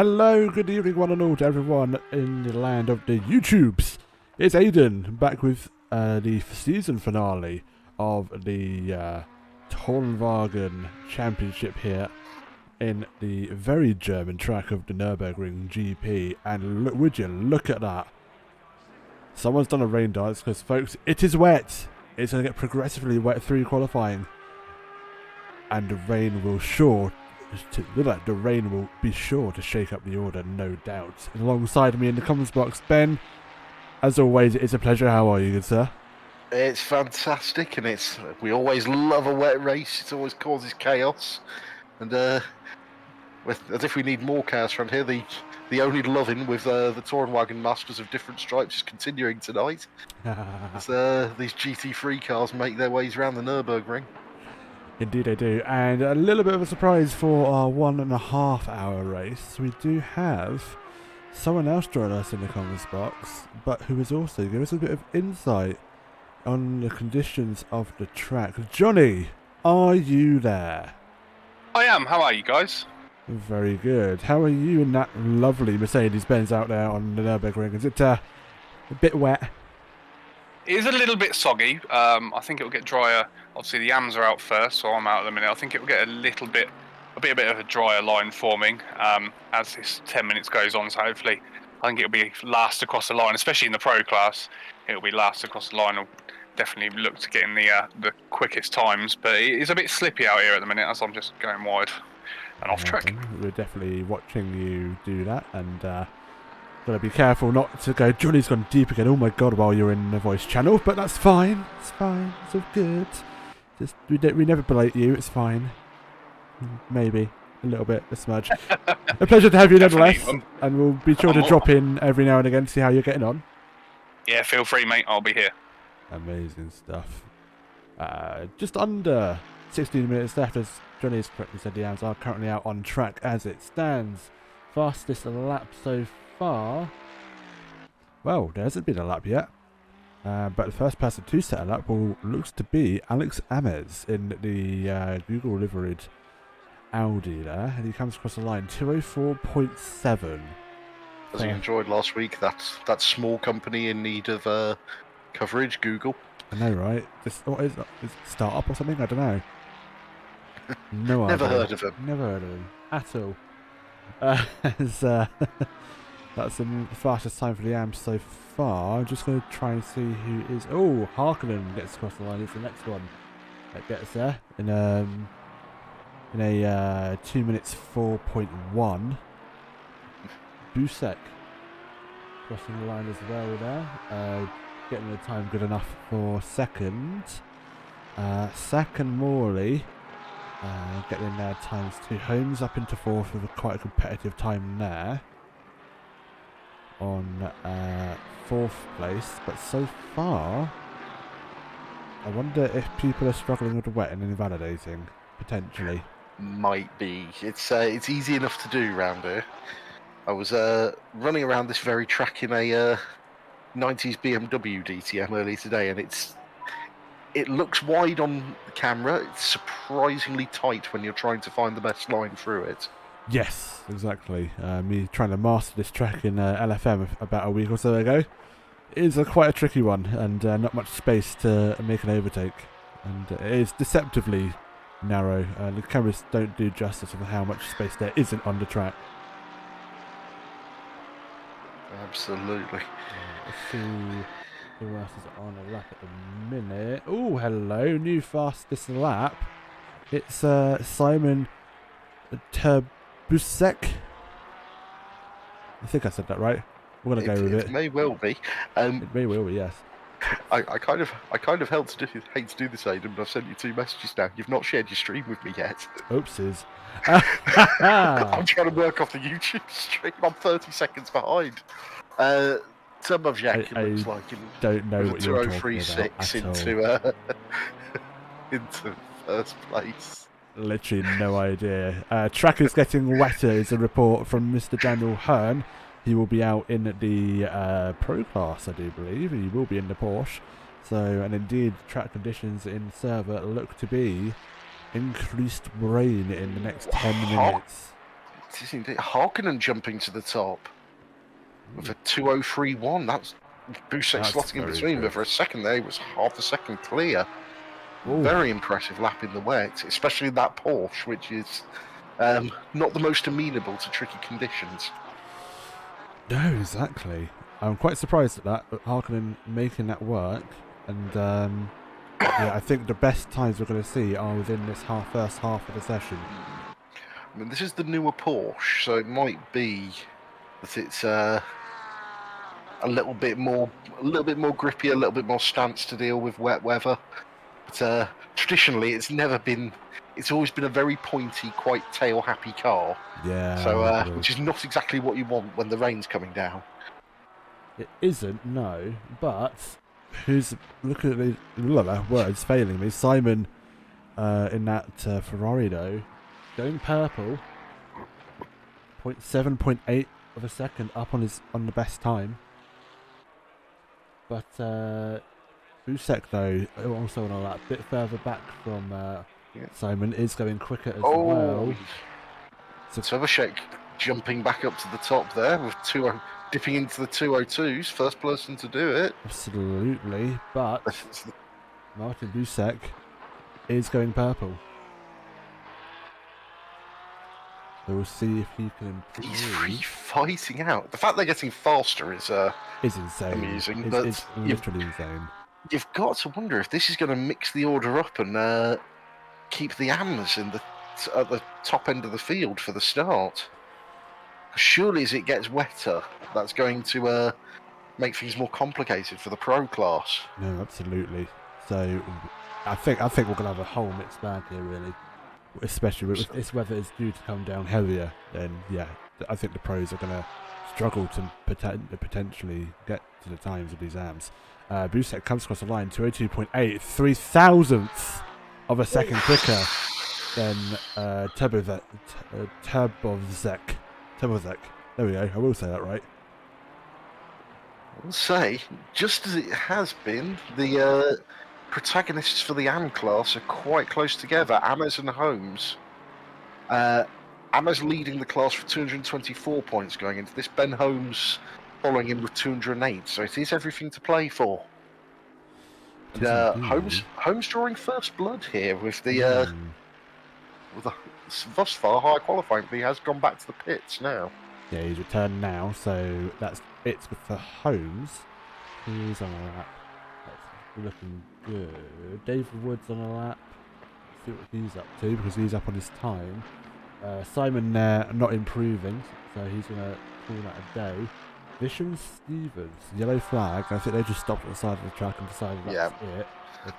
Hello, good evening one and all to everyone in the land of the YouTubes. It's Aiden, back with the season finale of the Tourenwagen Championship here in the very German track of the Nurburgring GP. And look, would you look at that. Someone's done a rain dance because, folks, it is wet. It's going to get progressively wet through qualifying. And the rain will be sure to shake up the order, no doubt. And alongside me in the comments box, Ben, as always, it's a pleasure. How are you, good sir? It's fantastic, and we always love a wet race. It always causes chaos, and as if we need more chaos around here, the oNiD loving with the Tourenwagen Masters of different stripes is continuing tonight. As these GT3 cars make their ways around the Nurburgring. Indeed I do, and a little bit of a surprise for our 1.5 hour race. We do have someone else join us in the comments box, but who is also giving us a bit of insight on the conditions of the track. Johnny, are you there? I am. How are you guys? Very good. How are you in that lovely Mercedes-Benz out there on the Nurburgring? Is it a bit wet? It is a little bit soggy. I think it will get drier. Obviously, the yams are out first, so I'm out at the minute. I think it will get a bit of a drier line forming as this 10 minutes goes on. So hopefully, I think it'll be last across the line, especially in the pro class. It'll be last across the line. I'll definitely look to get in the quickest times. But it is a bit slippy out here at the minute, as I'm just going wide and off track. We're definitely watching you do that, and gotta be careful not to go, Johnny's gone deep again, oh my god, while you're in the voice channel, but that's fine, it's fine, it's all good. Just, we never belate you, it's fine. Maybe, a little bit, a smudge. A pleasure to have you nonetheless, and we'll be sure to drop in every now and again to see how you're getting on. Yeah, feel free, mate, I'll be here. Amazing stuff. Just under 16 minutes left, as Johnny has correctly said, the Ams are currently out on track as it stands. Fastest lap so far. Well, there hasn't been a lap yet. But the first person to set a lap looks to be Alex Ames in the Google liveried Audi there. And he comes across the line 204.7. As you enjoyed last week, that small company in need of coverage, Google. I know, right? What is it? Is it a startup or something? I don't know. No idea. Never heard of him. Never heard of him at all. That's the fastest time for the Ams so far. I'm just going to try and see who is. Oh, Harkonnen gets across the line. It's the next one that gets there in a 2 minutes 4.1. Busek crossing the line as well there. Getting the time good enough for second. Second Morley. Getting their times 2. Holmes up into fourth with quite a competitive time there. On fourth place, but so far, I wonder if people are struggling with the wet and invalidating, potentially. Might be. It's easy enough to do round here. I was running around this very track in a 90s BMW DTM earlier today, and it looks wide on the camera. It's surprisingly tight when you're trying to find the best line through it. Yes, exactly. Me trying to master this track in LFM about a week or so ago. It is quite a tricky one, and not much space to make an overtake. And it is deceptively narrow. The cameras don't do justice of how much space there isn't on the track. Absolutely. Let's see who else is on a lap at the minute. Oh, hello, new fastest lap. It's Simon Busek. I think I said that right. We're gonna go with it. It may well be. It may well be, yes. I kind of hate to do this, Aidan, but I've sent you 2 messages now. You've not shared your stream with me yet. Oopsies. I'm trying to work off the YouTube stream. I'm 30 seconds behind. Some of Jack looks like don't know what you're talking about into first place. Literally no idea. Track is getting wetter is a report from Mr. Daniel Hearn. He will be out in the pro class, I do believe. He will be in the Porsche. So, and indeed, track conditions in server look to be increased rain in the next 10 minutes. It is indeed. Harkonnen jumping to the top with a 2:03.1. That's Busek slotting in very between, good. but for a second there, he was half a second clear. Ooh. Very impressive lap in the wet, especially that Porsche, which is not the most amenable to tricky conditions. No, exactly. I'm quite surprised at that, Harkonnen making that work. And yeah, I think the best times we're going to see are within this first half of the session. I mean, this is the newer Porsche, so it might be that it's a little bit more grippy, a little bit more stance to deal with wet weather. But traditionally, it's always been a very pointy, quite tail-happy car. Yeah. So, which is not exactly what you want when the rain's coming down. It isn't, no. But look at the words failing me. Simon in that Ferrari though, going purple. 0.7, 0.8 of a second up on the best time. But Busek though, also on a lap, bit further back from Simon, is going quicker as well. So Tourenwagen jumping back up to the top there with dipping into the 2:02s, first person to do it. Absolutely, but Martin Busek is going purple. So we'll see if he can improve. He's fighting out. The fact they're getting faster is insane. Amusing. It's literally insane. You've got to wonder if this is going to mix the order up and keep the AMs at the top end of the field for the start. Surely, as it gets wetter, that's going to make things more complicated for the pro class. No, absolutely. So, I think we're going to have a whole mixed bag here, really. Especially if this weather is due to come down heavier, then yeah, I think the pros are going to struggle to potentially get to the times of these AMs. Busek comes across the line, 202.8, 3,000ths of a second quicker than Turbovec. There we go, I will say that right. I'll say, just as it has been, the protagonists for the AM class are quite close together, Ames and Holmes. Ames leading the class for 224 points going into this, Ben Holmes following him with 208, so it is everything to play for. And, Holmes drawing first blood here with the with a thus far high qualifying, but he has gone back to the pits now. Yeah, he's returned now, so that's it for Holmes. He's on a lap. That's looking good. David Wood's on a lap. Let's see what he's up to, because he's up on his time. Simon there not improving, so he's going to call that a day. Bishop and Stevens, yellow flag. I think they just stopped at the side of the track and decided that's it.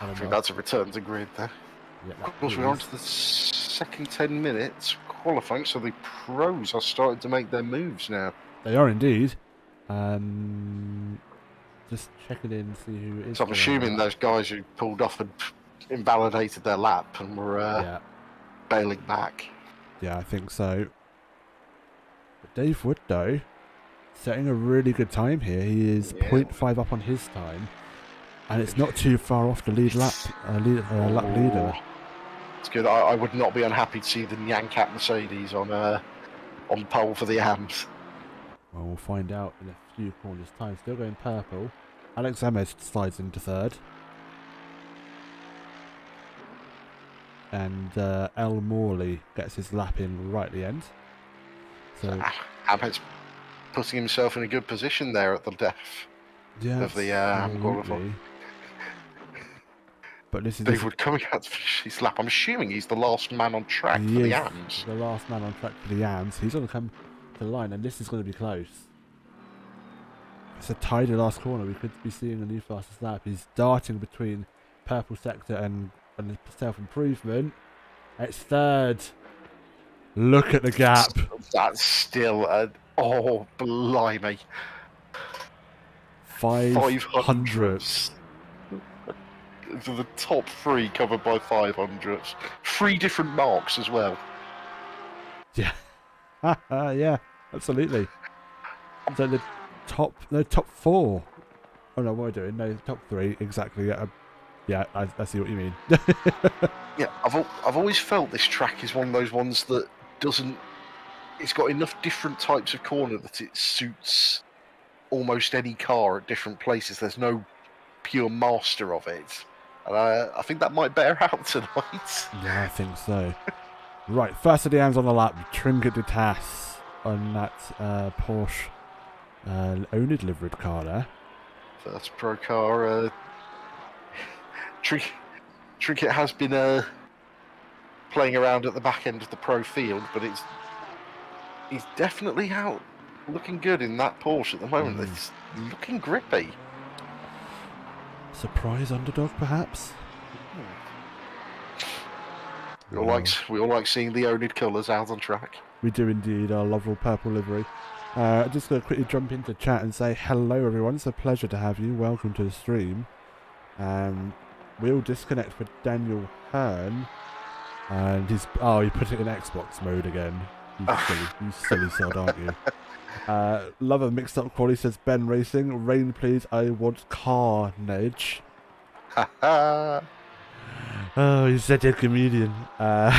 I think that's a return to grid there. Yeah, of course, we're on to the second 10 minutes qualifying, so the pros are starting to make their moves now. They are indeed. Just checking in, see who it is. So I'm assuming those guys who pulled off and invalidated their lap and were bailing back. Yeah, I think so. But Dave Wood, though, setting a really good time here. He is 0.5 up on his time, and it's not too far off the lead lap leader. It's good. I would not be unhappy to see the Yankat Mercedes on pole for the AMs. Well, we'll find out in a few corners' time. Still going purple. Alex Ames slides into third. And El Morley gets his lap in right at the end. So Ames putting himself in a good position there at the death of the qualifying. But this is David coming out to finish his lap. I'm assuming he's the last man on track for the AMs. The last man on track for the AMs. He's going to come to the line, and this is going to be close. It's a tidy last corner. We could be seeing a new fastest lap. He's darting between purple sector and self-improvement. It's third. Look at the gap. That's still blimey. 500. The top three covered by 500s. 3 different marks as well. Yeah. Yeah, absolutely. So the top 4. Oh no, what am I doing? No, top 3, exactly. Yeah, I see what you mean. Yeah, I've always felt this track is one of those ones that it's got enough different types of corner that it suits almost any car at different places. There's no pure master of it. And I think that might bear out tonight. Yeah, I think so. Right, first of the hands on the lap, Trinket de Tass on that Porsche oNiD livered car there. First pro car. Trinket has been playing around at the back end of the pro field, but he's definitely out looking good in that Porsche at the moment. It's looking grippy. Surprise underdog, perhaps? We all like seeing the oNiD colours out on track. We do indeed, our lovely purple livery. Just going to quickly jump into chat and say hello everyone, it's a pleasure to have you, welcome to the stream. We'll disconnect with Daniel Hearn, and he put it in Xbox mode again. You silly sod, aren't you? Love a mixed up quality, says Ben Racing. Rain please, I want carnage. Oh, you said you're a comedian. And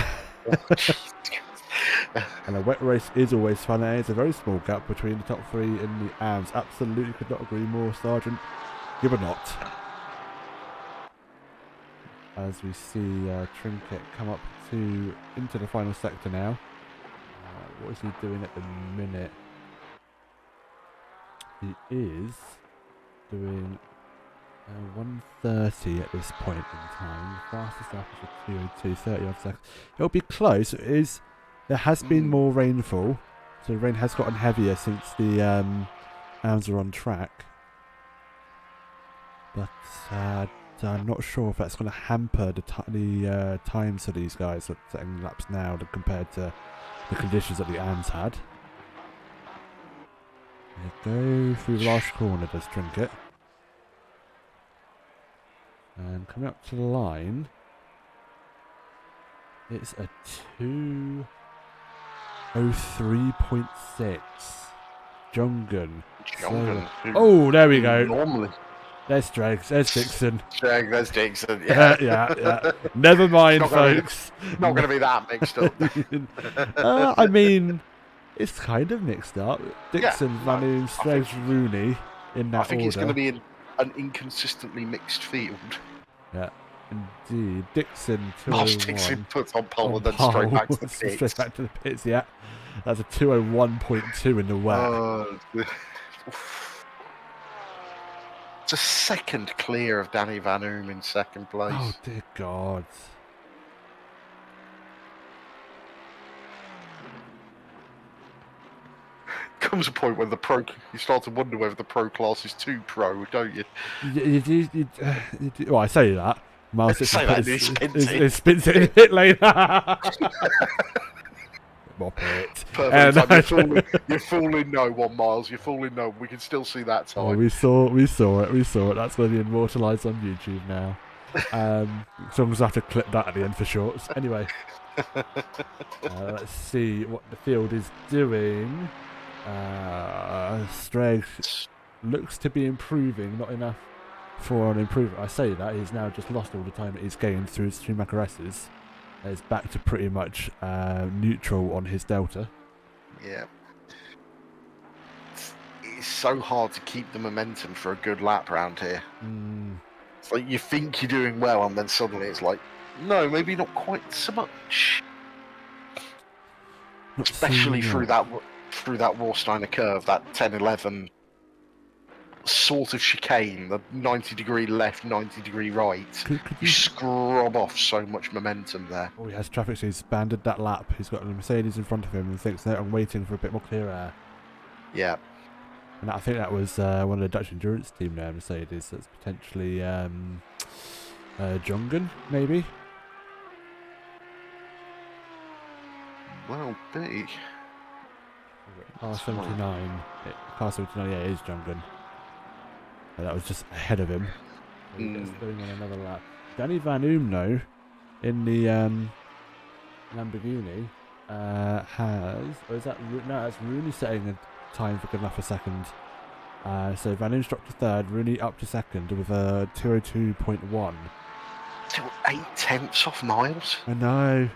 a wet race is always fun. It's a very small gap between the top three in the AMS. Absolutely could not agree more, Sergeant. Give a not. As we see Trinket come up into the final sector now. What is he doing at the minute? He is doing 1:30 at this point in time. Fastest lap is a 2:02, 30 odd seconds. It'll be close. There has been more rainfall, so the rain has gotten heavier since the AMS are on track. But I'm not sure if that's going to hamper the times for these guys that are setting laps now compared to the conditions that the AMS had. They go through the last corner, does Trinket. And coming up to the line, it's a 2:03.6. Jungan. Oh, there we go. Normally. There's Dregs. There's Dixon. There's Dixon. Yeah. yeah. Never mind, folks. Not going to be that mixed up. I mean, it's kind of mixed up. Dixon, Vanu, Stregs, Rooney in that order. I think it's going to be an inconsistently mixed field. Yeah, indeed. Dixon, 201. Dixon puts on pole and then straight back to the pits. Straight back to the pits, yeah. That's a 201.2 in the wet. It's a second clear of Danny Van Oom in second place. Oh, dear God. Comes a point when you start to wonder whether the pro class is too pro, don't you? You do. Well, I say that. Miles say that, it spins it in pit lane. Mop it. Perfect. You're fooling no one, Miles. You're fooling no one. We can still see that time. Oh, we saw it. That's going to be immortalised on YouTube now. Someone's have to clip that at the end for shorts. Anyway, let's see what the field is doing. Streg looks to be improving, not enough for an improvement. I say that he's now just lost all the time that he's gained through his two Macaresses. He's back to pretty much neutral on his Delta. Yeah. It's so hard to keep the momentum for a good lap round here. It's like you think you're doing well, and then suddenly it's like, no, maybe not quite so much. Especially through that Warsteiner curve, that 10-11 sort of chicane, the 90-degree left, 90-degree right. You scrub off so much momentum there. Oh, he has traffic, so he's banded that lap. He's got a Mercedes in front of him and thinks that I'm waiting for a bit more clear air. Yeah. And I think that was one of the Dutch endurance team there, Mercedes. That's potentially Jungan, maybe? Well, be. Car 79. Car 79, yeah, it is Jungan. That was just ahead of him. He's going on another lap. Danny Van Oom, though, in the Lamborghini, has... Oh, is that... No, that's Rooney setting a time for good enough for second. So Van Oom's dropped to third, Rooney up to second with a 2:02.1. Still 8/10 off Miles. I know.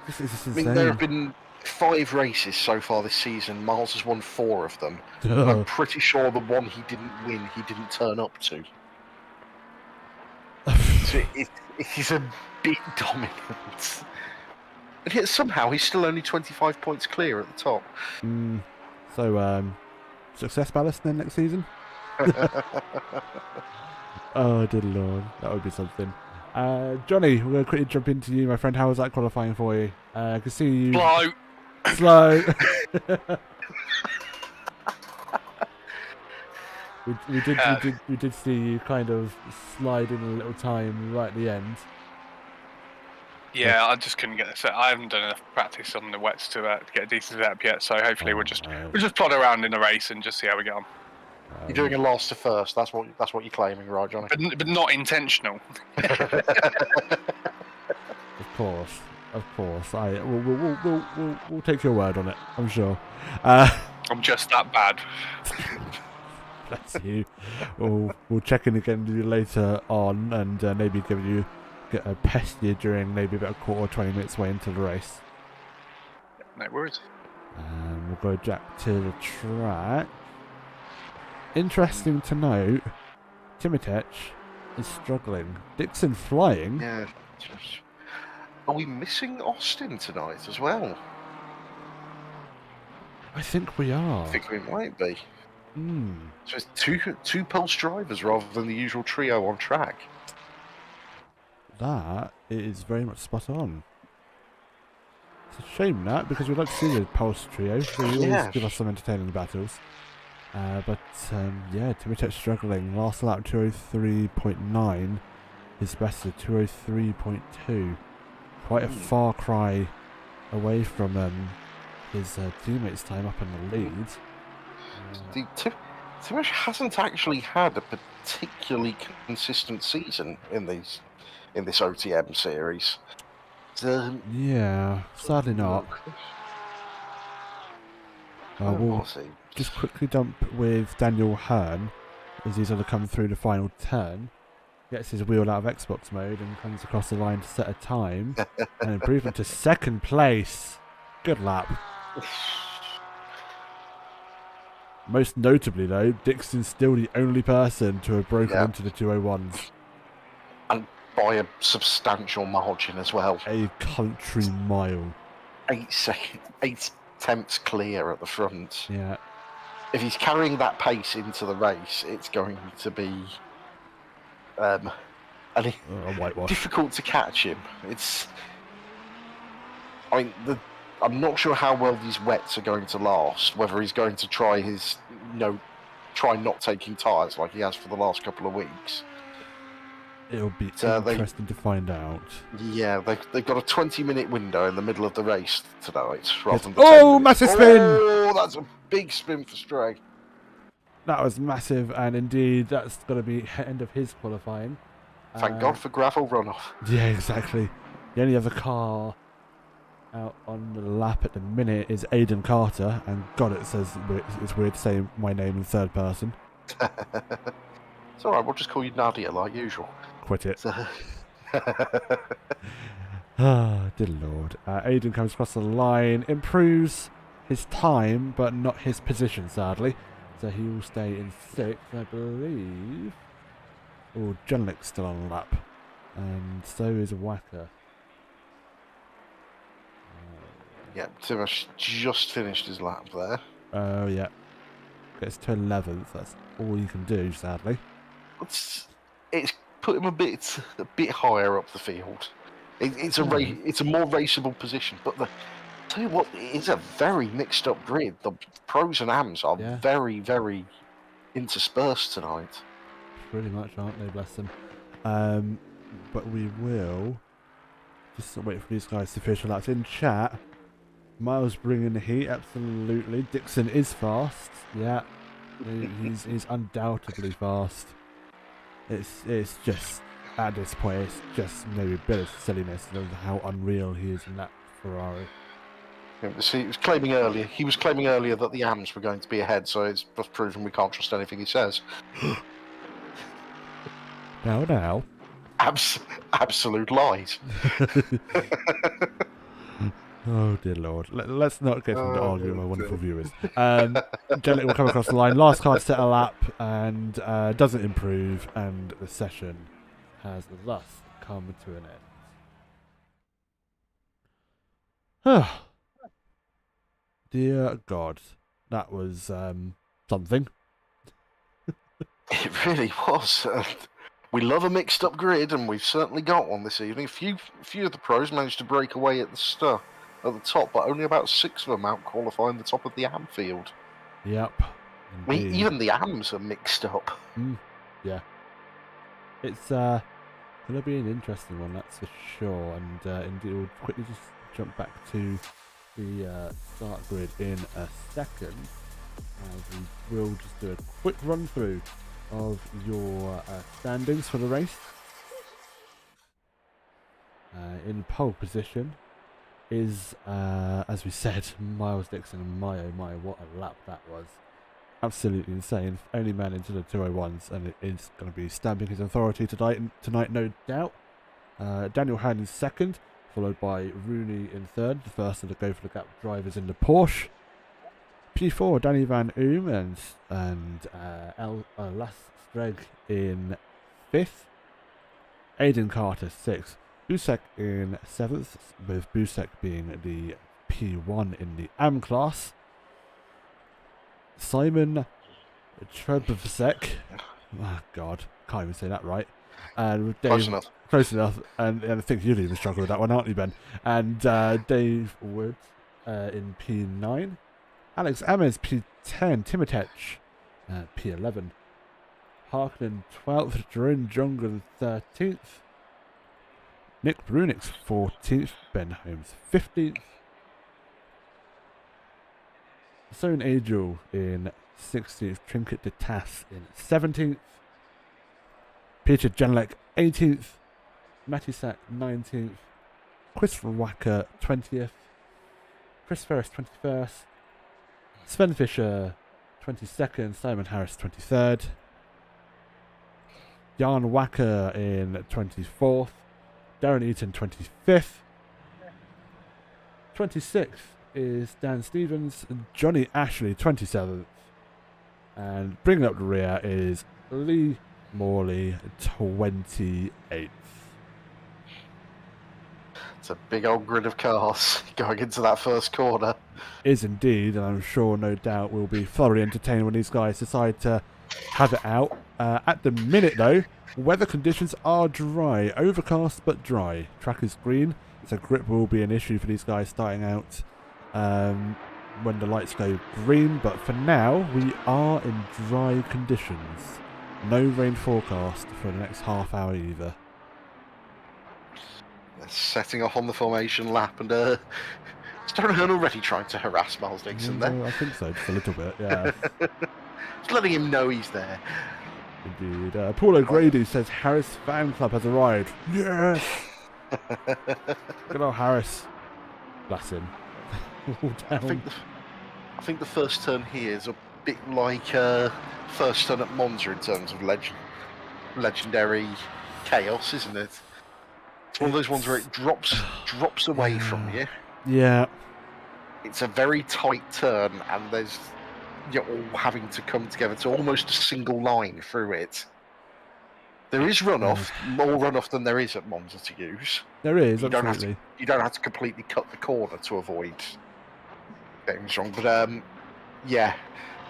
This is insane. I mean, there have been 5 races so far this season. Miles has won 4 of them. I'm pretty sure the one he didn't win, he didn't turn up to. So he's a bit dominant. And yet somehow he's still only 25 points clear at the top. So, success ballast then next season? Oh, dear Lord. That would be something. Johnny, we're going to quickly jump into you, my friend. How was that qualifying for you? I can see you... Slow. we did see you kind of slide in a little time right at the end. Yeah, I just couldn't get the set. I haven't done enough practice on the wets to get a decent setup yet. So hopefully we'll just plod around in the race and just see how we get on. You're doing a last to first. That's what you're claiming, right, Johnny? But not intentional. Of course. We'll take your word on it. I'm sure. I'm just that bad. Bless you. We'll check in again with you later on, and maybe get a pest you during maybe about a quarter or 20 minutes way into the race. No worries. We'll go back to the track. Interesting to note, Timotech is struggling. Dixon flying. Yeah. Are we missing Austin tonight as well? I think we are. I think we might be. So it's two Pulse drivers rather than the usual trio on track. That is very much spot on. It's a shame that, because we'd like to see the Pulse trio. They always give us some entertaining battles. But yeah, Timotech struggling. Last lap 203.9. His best is 203.2. Quite a far cry away from his teammates' time up in the lead. Timotech hasn't actually had a particularly consistent season in this OTM series. Yeah, sadly not. We'll just quickly dump with Daniel Hearn as he's going to come through the final turn. Gets his wheel out of Xbox mode and comes across the line to set a time. An improvement to second place. Good lap. Most notably though, Dixon's still the only person to have broken into the 201s. And by a substantial margin as well. A country mile. 8 attempts clear at the front. Yeah. If he's carrying that pace into the race, it's going to be difficult to catch him. I'm not sure how well these wets are going to last. Whether he's going to try not taking tyres like he has for the last couple of weeks. It'll be interesting to find out. Yeah, they've got a 20-minute window in the middle of the race tonight. Massive spin! Oh, that's a big spin for Stray. That was massive, and indeed, that's going to be end of his qualifying. Thank God for gravel runoff. Yeah, exactly. The only other car out on the lap at the minute is Aidan Carter, and God, it's weird saying my name in third person. It's alright, we'll just call you Nadia like usual. Quit it. Ah, dear Lord. Aidan comes across the line, improves his time, but not his position, sadly. So he will stay in 6th, I believe. Oh, Junlick's still on the lap. And so is Wacker. Yeah, Timosh just finished his lap there. Oh, yeah. Gets to 11th. That's all you can do, sadly. It's put him a bit higher up the field. It's a more raceable position, but tell you what, it's a very mixed up grid. The pros and AMs are very, very interspersed tonight. Pretty much, aren't they? Bless them. But we will just wait for these guys to finish the laps. In chat, Miles bringing the heat, absolutely. Dixon is fast. Yeah, he's undoubtedly fast. It's just at this point, it's just maybe a bit of silliness of how unreal he is in that Ferrari. See, he was claiming earlier that the AMs were going to be ahead, so it's just proven we can't trust anything he says. Now. Absolute lies. Oh dear Lord. Let's not get into Oh, arguing with my wonderful dear. viewers. Jellic will come across the line. Last car to set a lap and doesn't improve, and the session has thus come to an end. Dear God, that was something. It really was. We love a mixed-up grid, and we've certainly got one this evening. A few of the pros managed to break away at the top, but only about 6 of them out-qualifying the top of the AM field. Yep. I mean, even the AMs are mixed up. Yeah. It's going to be an interesting one, that's for sure. And indeed, we'll quickly just jump back to the start grid in a second, as we will just do a quick run through of your standings for the race. In pole position is, as we said, Miles Dixon, and my oh my, what a lap that was. Absolutely insane. Only man into the 201s, and it is going to be stamping his authority tonight, no doubt. Daniel Han in second, followed by Rooney in third, the first of the go for the gap drivers in the Porsche. P4, Danny Van Oom and Las Streg in 5th. Aidan Carter 6th. Busek in 7th, with Busek being the P1 in the AM class. Simon Trebovsek, oh God, can't even say that right. And Dave, close enough. And I think you'd even struggle with that one, aren't you, Ben? And Dave Wood in P9. Alex Ames, P10. Timotech, P11. Harkinen, 12th. Jerome Jungle, 13th. Nick Brunix, 14th. Ben Holmes, 15th. Sohn Angel in 16th. Trinket de Tass in 17th. Peter Janlek, 18th. Matisak, 19th. Chris Wacker, 20th. Chris Ferris, 21st. Sven Fisher, 22nd. Simon Harris, 23rd. Jan Wacker in 24th. Darren Eaton, 25th. 26th is Dan Stevens. Johnny Ashley, 27th. And bringing up the rear is Lee Morley, 28th. It's a big old grid of cars going into that first corner. Is indeed, and I'm sure, no doubt, we'll be thoroughly entertained when these guys decide to have it out. At the minute, though, weather conditions are dry. Overcast, but dry. Track is green, so grip will be an issue for these guys starting out when the lights go green. But for now, we are in dry conditions. No rain forecast for the next half hour either. They're setting off on the formation lap, and Stonehearn already trying to harass Miles Dixon there. I think so, just a little bit, yeah. Just letting him know he's there. Indeed. Paul O'Grady says Harris fan club has arrived. Yes! Good old Harris. Bless him. All down. I think the first turn here is a bit like first turn at Monza in terms of legendary chaos, isn't it? It's one of those ones where it drops away from you. Yeah. It's a very tight turn, and you're all having to come together to almost a single line through it. There is runoff, more runoff than there is at Monza to use. There is, you absolutely. You don't have to completely cut the corner to avoid getting wrong. But yeah,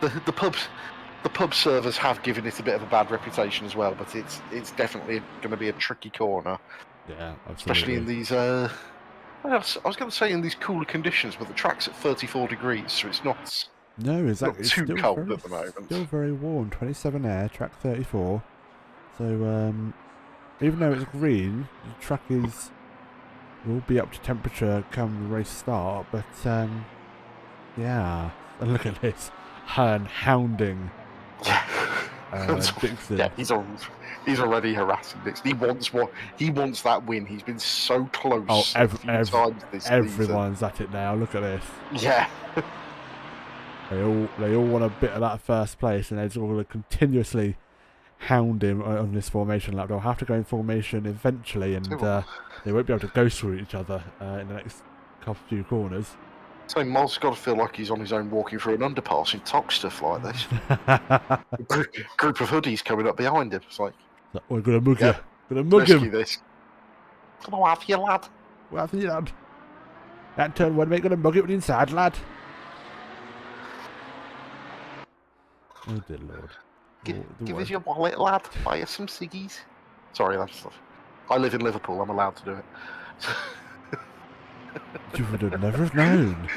the pub servers have given it a bit of a bad reputation as well. But it's definitely going to be a tricky corner. Yeah, absolutely. Especially in these. I was going to say in these cooler conditions, but the track's at 34 degrees, so it's not. No, exactly. It's too cold at the moment. Still very warm. 27 air, track 34. So even though it's green, the track will be up to temperature come the race start. But yeah, and look at this, hounding Dixon. Yeah, he's already harassing Dixon. He wants that win. He's been so close. Oh, times this everyone's at it now. Look at this. Yeah. They all want a bit of that first place, and they're just going to continuously hound him on this formation lap. They'll have to go in formation eventually, and they won't be able to go through each other in the next couple few corners. So Miles got to feel like he's on his own walking through an underpass in Tog stuff like this. Group of hoodies coming up behind him. It's like, We're gonna mug Yep. you. Gonna mug rescue him. this. Come on, have you, lad. What happened, lad? That turn one, mate, gonna mug it with the inside, lad. Oh dear lord. Give us your wallet, lad. Buy us some ciggies. Sorry, that's stuff. I live in Liverpool. I'm allowed to do it. You would have never have known.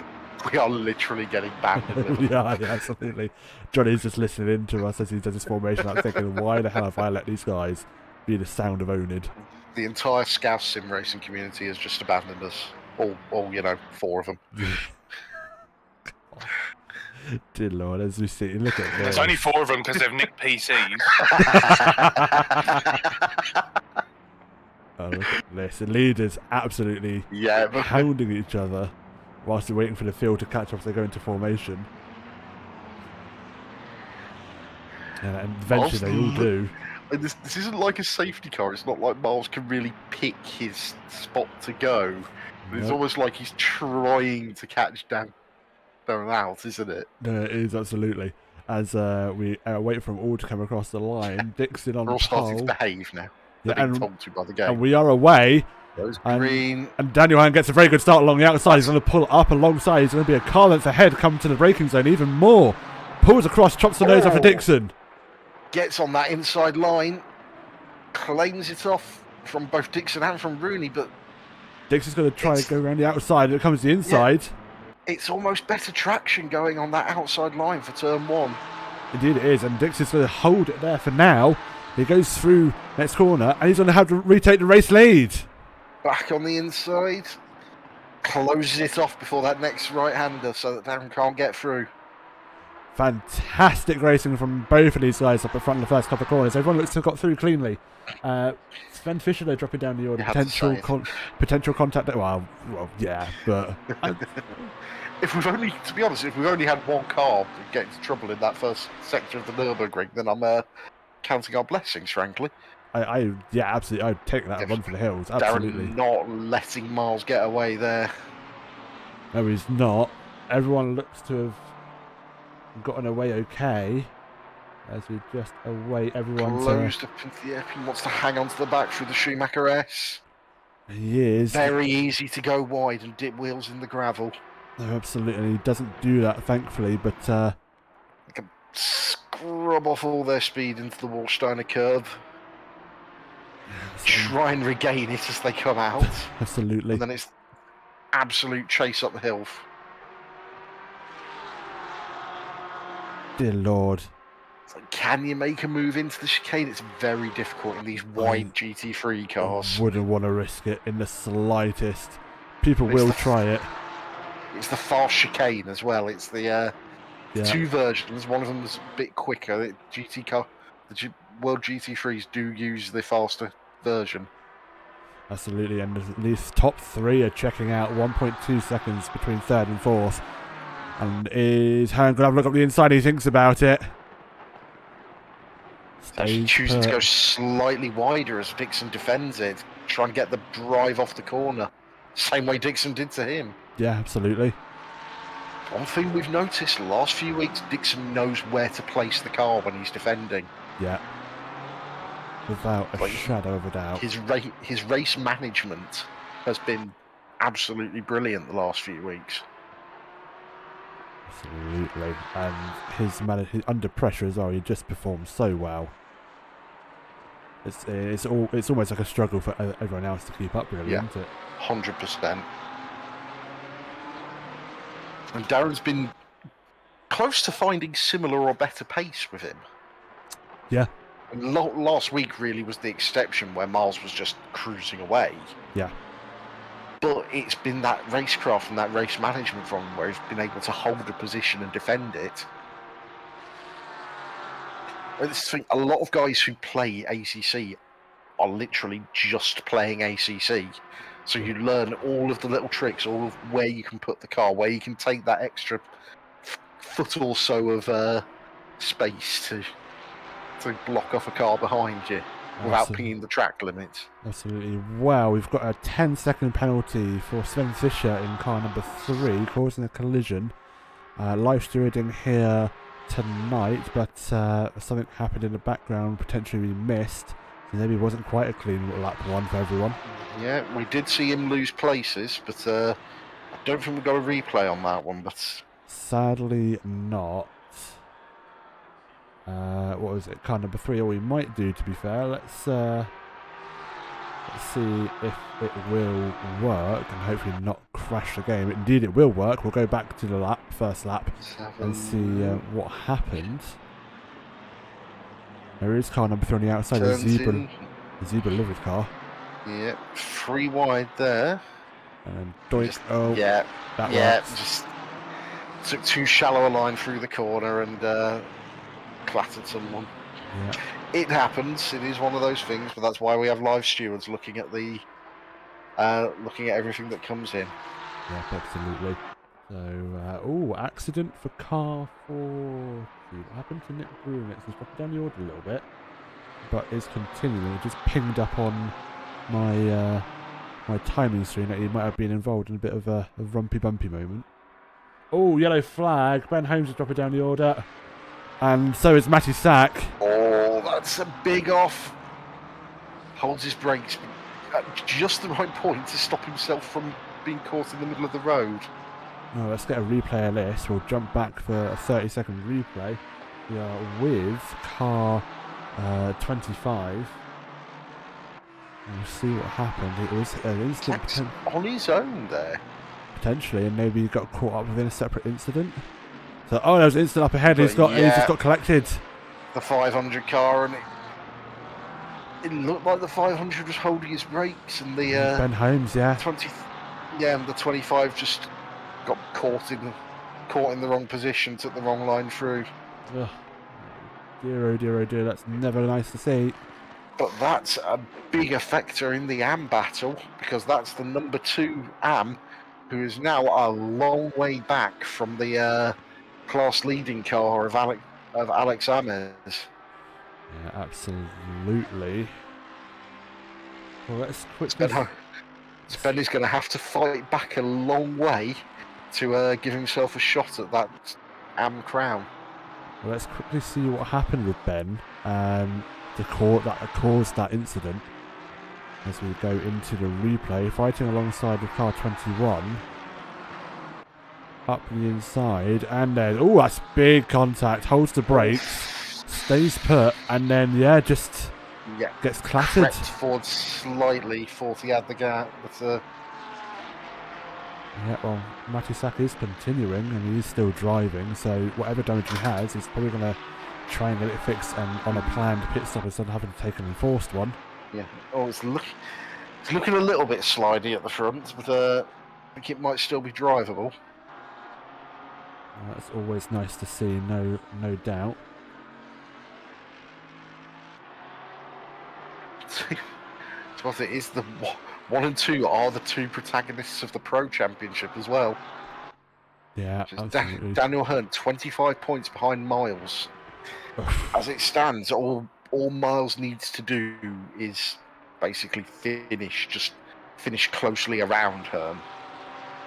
We are literally getting banned in Liverpool. Yeah, absolutely. Johnny's just listening in to us as he does his formation. I'm thinking, why the hell have I let these guys be the sound of oNiD? The entire Scouse sim racing community has just abandoned us. All 4 of them. Dear lord, as we see, look at There's this. only 4 of them because they've nicked PCs. Oh, look at this. The leaders absolutely hounding each other whilst they're waiting for the field to catch up as they go into formation. And eventually they all do. This isn't like a safety car. It's not like Miles can really pick his spot to go. It's almost like he's trying to catch Dan out, isn't it? No, it is, absolutely. As we wait for them all to come across the line. Dixon on We're all the starting to pole. behave now. Yeah, They're being told to by the game. And we are away. Those green. And Daniel Han gets a very good start along the outside. He's going to pull up alongside. He's going to be a car length ahead, come to the braking zone even more. Pulls across, chops the nose off of Dixon. Gets on that inside line. Claims it off from both Dixon and from Rooney, but Dixon's going to try to go around the outside. It comes to the inside. Yeah, it's almost better traction going on that outside line for turn 1. Indeed it is. And Dixon's going to hold it there for now. He goes through next corner, and he's going to have to retake the race lead. Back on the inside. Closes it off before that next right-hander so that Darren can't get through. Fantastic racing from both of these guys up in front of the first couple of corners. Everyone looks to have got through cleanly. Sven Fisher, though, dropping down the order. Potential contact. Well, yeah, but... if we've only had one car get into trouble in that first sector of the Nurburgring, then I'm counting our blessings, frankly. Yeah, absolutely. I'd take that run for the hills. Absolutely. Darren not letting Miles get away there. No, he's not. Everyone looks to have gotten away okay. As we just await everyone closed up into the he wants to hang on to the back through the Schumacher S. He is. Very easy to go wide and dip wheels in the gravel. No, absolutely. He doesn't do that, thankfully, but... They can scrub off all their speed into the Wallsteiner curve. Try and regain it as they come out. Absolutely. And then it's absolute chase up the hill. Dear Lord. It's like, can you make a move into the chicane? It's very difficult in these wide GT3 cars. I wouldn't want to risk it in the slightest. People will try it. It's the fast chicane as well. It's the 2 versions. One of them is a bit quicker. The World GT3s do use the faster version. Absolutely, and these top 3 are checking out 1.2 seconds between 3rd and 4th. And is Han going to have a look up the inside? He thinks about it. Actually choosing to go slightly wider as Dixon defends it. Try and get the drive off the corner. Same way Dixon did to him. Yeah, absolutely. One thing we've noticed the last few weeks, Dixon knows where to place the car when he's defending. Yeah. Without a shadow of a doubt. His race management has been absolutely brilliant the last few weeks. Absolutely. And his under pressure as well, he just performs so well. It's almost like a struggle for everyone else to keep up, really, isn't it? 100%. And Darren's been close to finding similar or better pace with him. Yeah. And last week really was the exception where Miles was just cruising away. Yeah. But it's been that racecraft and that race management from him where he's been able to hold a position and defend it. A lot of guys who play ACC are literally just playing ACC. So you learn all of the little tricks, all of where you can put the car, where you can take that extra foot or so of space to block off a car behind you. without pinging the track limits. Absolutely. Wow, we've got a 10-second penalty for Sven Fischer in car number 3, causing a collision. Live streaming here tonight, but something happened in the background, potentially we missed. So maybe it wasn't quite a clean lap 1 for everyone. Yeah, we did see him lose places, but I don't think we got a replay on that one. But sadly not. What was it? Car number 3, or we might do, to be fair. Let's see if it will work and hopefully not crash the game. Indeed, it will work. We'll go back to the first lap, and see what happened. There is car number 3 on the outside, the zebra livered car. Yeah, 3 wide there. And doink. That works. Just took too shallow a line through the corner and clattered someone. Yeah. It happens. It is one of those things, but that's why we have live stewards looking at the everything that comes in. Yeah, absolutely. So, accident for car 4. What happened to Nurburgring? It's dropped down the order a little bit, but it's continuing. It just pinged up on my my timing screen that he might have been involved in a bit of a rumpy bumpy moment. Oh, yellow flag. Ben Holmes is dropping down the order. And so is Matty Sack. Oh, that's a big off. Holds his brakes at just the right point to stop himself from being caught in the middle of the road. Oh, let's get a replay of this. We'll jump back for a 30-second replay. We are with car 25. We'll see what happened. It was an instant on his own there. Potentially, and maybe he got caught up within a separate incident. So, there was an incident up ahead. He's just got collected. The 500 car, and it looked like the 500 was holding his brakes, and the Ben Holmes, and the 25 just got caught in the wrong position, took the wrong line through. Ugh. Dear, oh dear, oh dear. That's never nice to see. But that's a big factor in the AM battle, because that's the number 2 AM, who is now a long way back from the class leading car of Alex Ames. Yeah, absolutely. Well, let's quickly... Sven is going to have to fight back a long way to give himself a shot at that AM crown. Well, let's quickly see what happened with Ben that caused that incident as we go into the replay. Fighting alongside the car 21. Up the inside, and then, that's big contact. Holds the brakes, stays put, and then, gets clattered. Crept forward slightly, thought he had the gap, but... Yeah, well, Matty Sack is continuing, and he is still driving, so whatever damage he has, he's probably going to try and get it fixed on a planned pit stop instead of having to take an enforced one. Yeah, it's looking a little bit slidey at the front, but I think it might still be drivable. That's always nice to see, no doubt. So it is the 1 and 2 are the 2 protagonists of the Pro Championship as well. Yeah, absolutely. Daniel Hearn, 25 points behind Miles. As it stands, all Miles needs to do is basically finish closely around Hearn.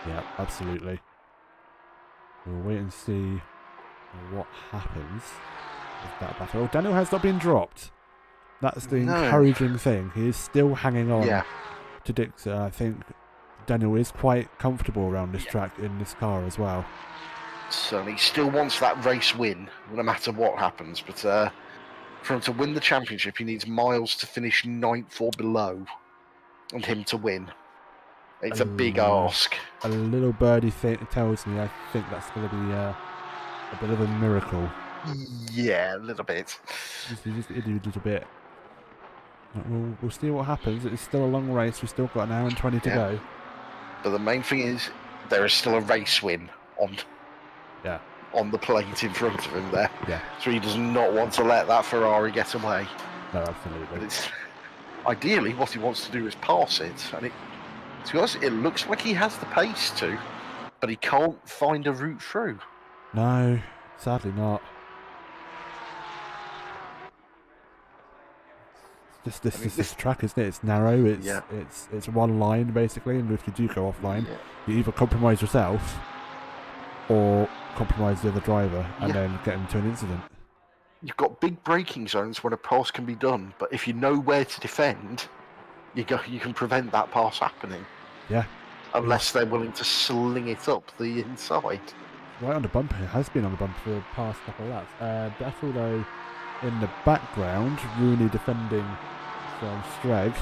Yeah, absolutely. We'll wait and see what happens with that battle. Daniel has not been dropped. That's the encouraging thing. He is still hanging on to Dixon. I think Daniel is quite comfortable around this track in this car as well. So he still wants that race win, no matter what happens. But for him to win the championship, he needs Miles to finish 9th or below, and him to win. It's a big ask. A little birdie tells me I think that's going to be a bit of a miracle. Yeah, a little bit. Just a little bit. We'll see what happens. It's still a long race. We've still got an hour and 20 to go. But the main thing is there is still a race win on the plate in front of him there. Yeah. So he does not want to let that Ferrari get away. No, absolutely. But ideally, what he wants to do is pass it, and to be honest, it looks like he has the pace to, but he can't find a route through. No, sadly not. This track, isn't it? It's narrow. It's one line basically, and if you do go offline, you either compromise yourself or compromise the other driver, and then get into an incident. You've got big braking zones where a pass can be done, but if you know where to defend, you can prevent that pass happening. Yeah. Unless they're willing to sling it up the inside. Right on the bumper. It has been on the bumper for the past couple of laps. Bethel, though, in the background, Rooney defending from Streg.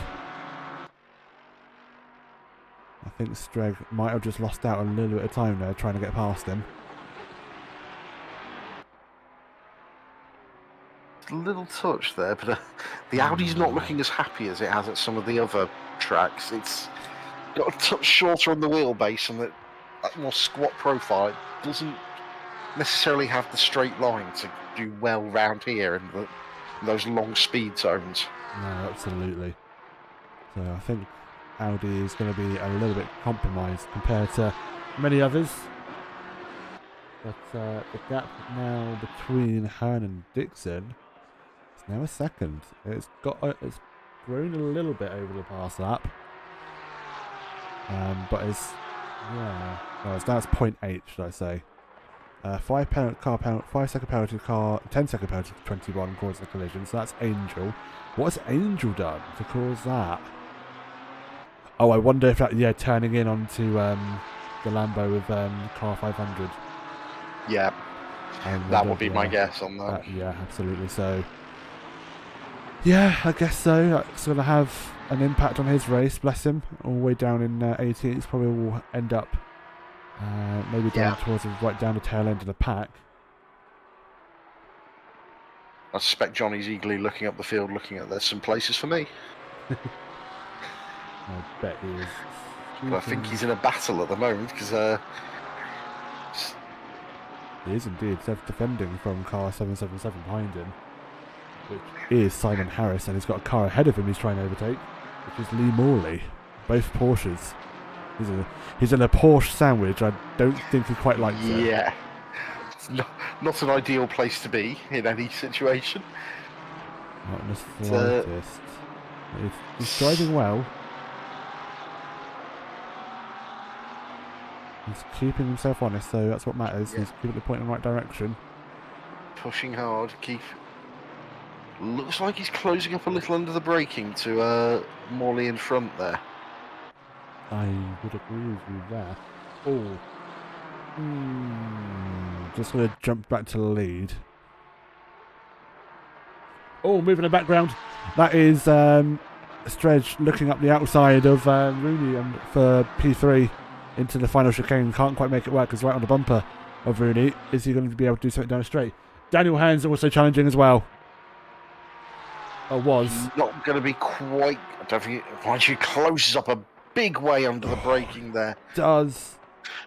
I think Streg might have just lost out a little bit of time there trying to get past him. A little touch there, but the Audi's not looking as happy as it has at some of the other tracks. It's got a touch shorter on the wheelbase, and that more squat profile. It doesn't necessarily have the straight line to do well round here in those long speed zones. No, absolutely. So I think Audi is going to be a little bit compromised compared to many others. But the gap now between Hearn and Dixon is now a second. It's grown a little bit over the past lap. But it's now it's 0.8, should I say? 5 second penalty car, 10 second penalty for 21 causing a collision. So that's Angel. What has Angel done to cause that? Oh, I wonder if that turning in onto the Lambo with car 500. Yeah, that would be my guess on that. Yeah, absolutely. So yeah, I guess so. That's going to have an impact on his race, bless him. All the way down in 18th, probably will end up maybe down towards right down the tail end of the pack. I suspect Johnny's eagerly looking up the field, looking at there's some places for me. I bet he is. But I think he's in a battle at the moment because he is indeed self-defending from car 777 behind him, which is Simon Harris, and he's got a car ahead of him he's trying to overtake, which is Lee Morley, both Porsches. He's in a Porsche sandwich. I don't think he quite likes it. Yeah, it's not an ideal place to be in any situation. Not in the slightest. He's driving well. He's keeping himself honest, so that's what matters. He's keeping the point in the right direction. Pushing hard, looks like he's closing up a little under the braking to Morley in front there. I would agree with you there. Oh. Just going to jump back to the lead. Oh, moving in the background. That is Stredge looking up the outside of Rooney for P3 into the final chicane. Can't quite make it work because right on the bumper of Rooney. Is he going to be able to do something down the straight? Daniel Hand's also challenging as well. Or was. Not going to be quite. I don't think. Once he closes up a big way under the braking there. Does.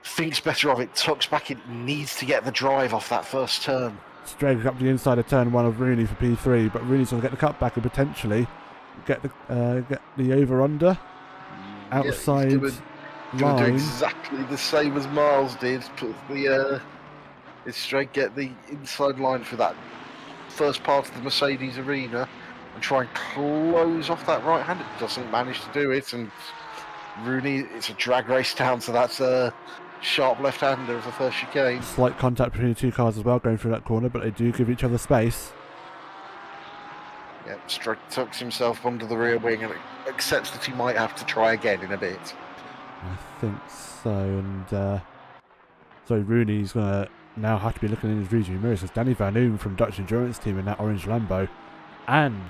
Thinks better of it. Tucks back in. Needs to get the drive off that first turn. Straight up the inside of turn 1 of Rooney for P3, but Rooney's going to get the cutback and potentially get the over-under outside line. Do exactly the same as Miles did. Put it's straight. Get the inside line for that first part of the Mercedes arena and try and close off that right hand. It doesn't manage to do it, and Rooney. It's a drag race down to that sharp left-hander of the first chicane. Slight contact between the two cars as well going through that corner, but they do give each other space. Yep, Strug tucks himself under the rear wing and accepts that he might have to try again in a bit. I think so, and so Rooney's going to now have to be looking in his rearview mirrors because Danny Van Oom from Dutch Endurance Team in that orange Lambo and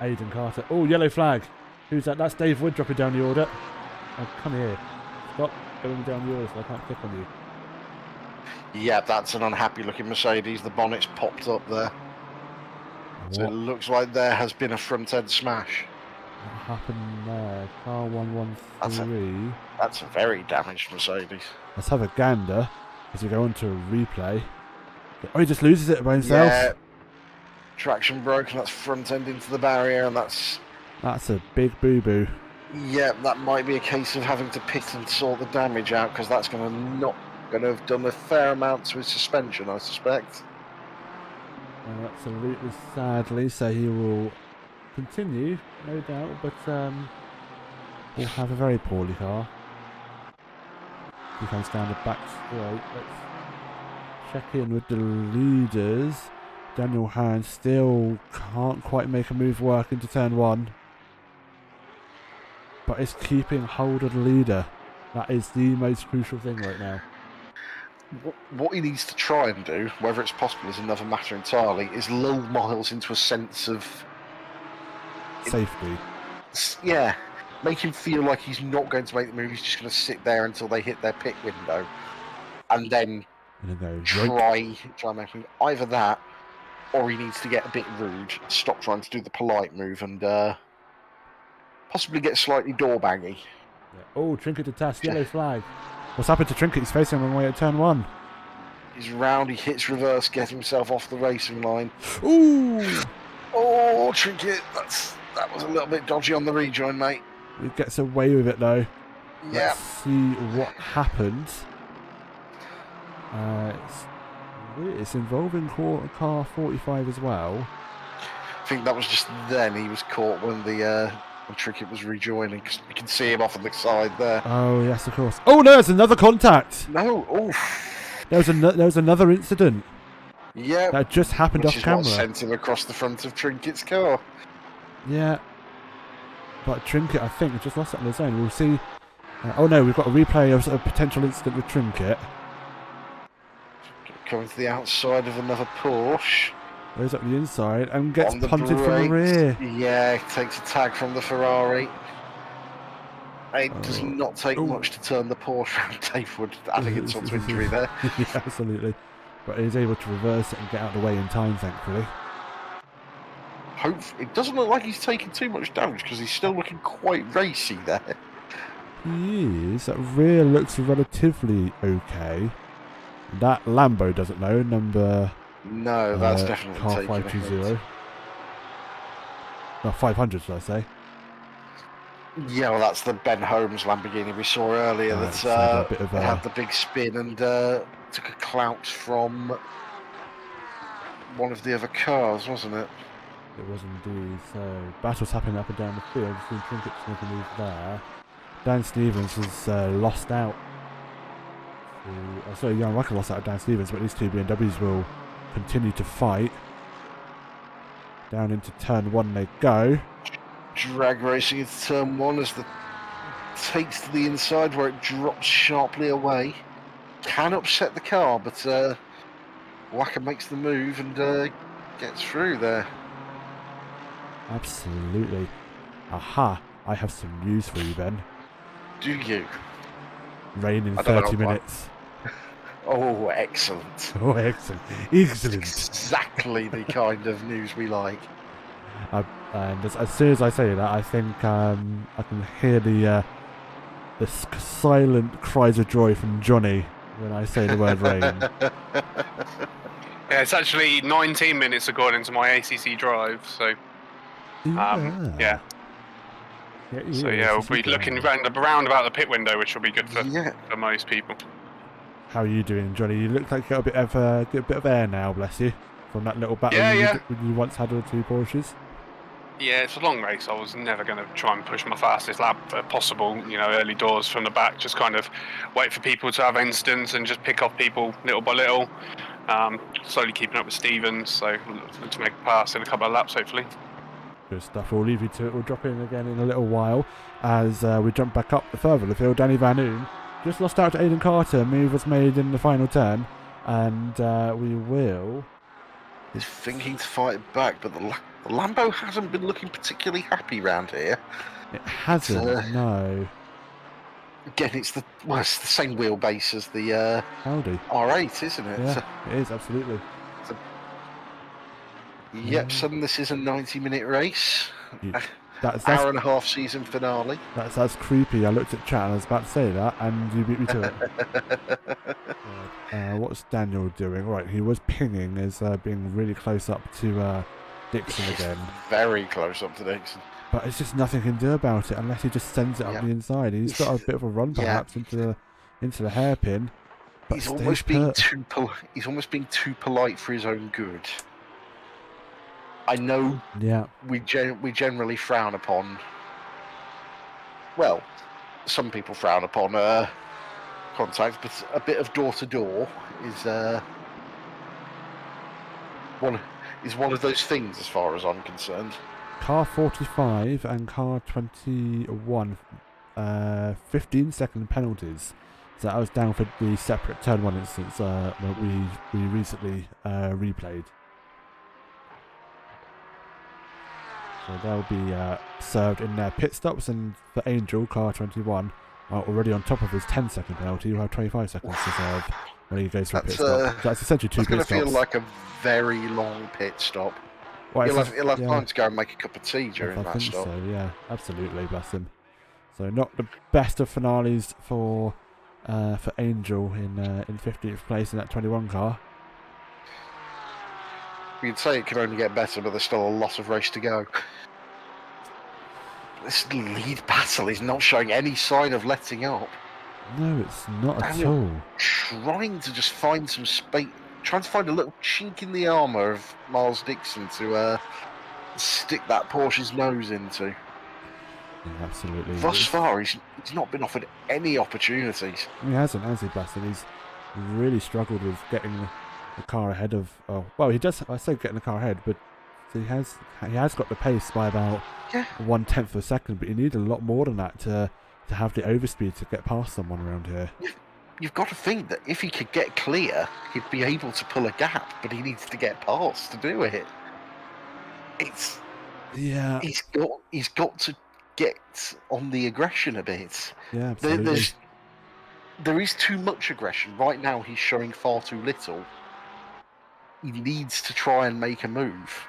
Aidan Carter. Oh, yellow flag. Who's that? That's Dave Wood dropping down the order. Oh, come here. Stop going down the order so I can't click on you. Yeah, that's an unhappy looking Mercedes. The bonnet's popped up there. What? So it looks like there has been a front end smash. What happened there? Car 113. That's a very damaged Mercedes. Let's have a gander as we go on to a replay. Oh, he just loses it by himself. Yeah. Traction broken. That's front end into the barrier, and that's a big boo-boo. Yeah, that might be a case of having to pit and sort the damage out because that's going to have done a fair amount to his suspension, I suspect. Absolutely, sadly, so he will continue, no doubt, but will have a very poorly car. He comes down the back straight. Let's check in with the leaders. Daniel Hahn still can't quite make a move work into turn 1. But it's keeping hold of the leader. That is the most crucial thing right now. What he needs to try and do, whether it's possible is another matter entirely, is lull Miles into a sense of safety. Yeah, make him feel like he's not going to make the move. He's just going to sit there until they hit their pit window, and then try and make him either that, or he needs to get a bit rude, stop trying to do the polite move, and possibly get slightly door bangy. Yeah. Oh, Trinket to task, yellow flag. What's happened to Trinket? He's facing him way at turn 1. He's round, he hits reverse, gets himself off the racing line. Ooh! Oh, Trinket, that was a little bit dodgy on the rejoin, mate. He gets away with it though. Yeah. Let's see what happens. It's involving car 45 as well. I think that was just then he was caught when when Trinket was rejoining, because you can see him off on the side there. Oh yes, of course. Oh no, there's another contact. No, There was another incident. Yeah. That just happened off camera. Which is what sent him across the front of Trinket's car. Yeah. But Trinket, I think, just lost it on his own. We'll see. Oh no, we've got a replay of a potential incident with Trinket. Coming to the outside of another Porsche. Goes up the inside and gets punted from the rear. Yeah, takes a tag from the Ferrari. It does not take much to turn the Porsche around. Dave Wood adding insult to injury there. Yeah, absolutely. But he's able to reverse it and get out of the way in time, thankfully. It doesn't look like he's taking too much damage because he's still looking quite racy there. He is. That rear looks relatively okay. That Lambo doesn't know. Number... No, that's definitely car taking 520. No, 500 should I say. Yeah, well, that's the Ben Holmes Lamborghini we saw earlier that had the big spin and took a clout from one of the other cars, wasn't it? It was indeed. So, battles happening up and down the field. We've seen Trinket make a move there. Dan Stevens has lost out. Sorry, Jan Rucker lost out of Dan Stevens, but these two BMWs will continue to fight. Down into turn 1 they go. Drag racing into turn 1 as the takes to the inside where it drops sharply away. Can upset the car, but Wacker makes the move and gets through there. Absolutely. Aha, I have some news for you, Ben. Do you? Rain in 30 minutes. Oh, excellent. Oh, excellent. Excellent. Exactly the kind of news we like. And as soon as I say that, I think I can hear the silent cries of joy from Johnny when I say the word rain. Yeah, it's actually 19 minutes according to my ACC drive, so... yeah. So yeah, we'll be looking round about the pit window, which will be good for most people. How are you doing, Johnny? You look like you got a bit of air now, bless you, from that little battle you once had with the 2 Porsches. Yeah, it's a long race. I was never going to try and push my fastest lap possible, you know, early doors from the back, just kind of wait for people to have instants and just pick off people little by little. Slowly keeping up with Stevens, so to make a pass in a couple of laps, hopefully. Good stuff. We'll leave you to it. We'll drop in again in a little while as we jump back up further the field. Danny Van Oon just lost out to Aidan Carter. Move was made in the final turn, and we will... He's thinking to fight it back, but the Lambo hasn't been looking particularly happy round here. It hasn't, no. Again, it's the same wheelbase as the Audi R8, isn't it? Yeah, it is, absolutely. Yep, suddenly this is a 90-minute race. That's hour and a half season finale. That's creepy. I looked at chat and I was about to say that, and you beat me to it. What's Daniel doing? Right, he was pinging as being really close up to Dixon again. Very close up to Dixon. But it's just nothing he can do about it unless he just sends it up the inside. He's got a bit of a run perhaps into the hairpin. But he's almost being too polite for his own good. I know Yeah. we generally frown upon. Well, some people frown upon contact, but a bit of door to door is one of those things, as far as I'm concerned. Car 45 and car 21, 15-second penalties. So that was down for the separate turn 1 instance that we recently replayed. So they'll be served in their pit stops, and for Angel, car 21, already on top of his 10-second penalty, he'll have 25 seconds to serve when he goes for a pit stop. So that's essentially 2 pit stops. It's going to feel like a very long pit stop. Well, he'll have time to go and make a cup of tea during that stop. So, yeah, absolutely, bless him. So not the best of finales for Angel in 15th place in that 21 car. You'd say it can only get better, but there's still a lot of race to go. This lead battle is not showing any sign of letting up. No, it's not Daniel, at all. Trying to just find some space, trying to find a little chink in the armour of Miles Dixon to stick that Porsche's nose into. Yeah, absolutely. Thus far, he's not been offered any opportunities. He hasn't, has he, Blaston? He's really struggled with getting the car ahead of. Oh, well, he does. I say getting the car ahead, but he has got the pace by about 1/10 of a second. But you need a lot more than that to have the overspeed to get past someone around here. You've got to think that if he could get clear, he'd be able to pull a gap, but he needs to get past to do it. He's got to get on the aggression a bit. Yeah, absolutely. There is too much aggression. Right now he's showing far too little. He needs to try and make a move.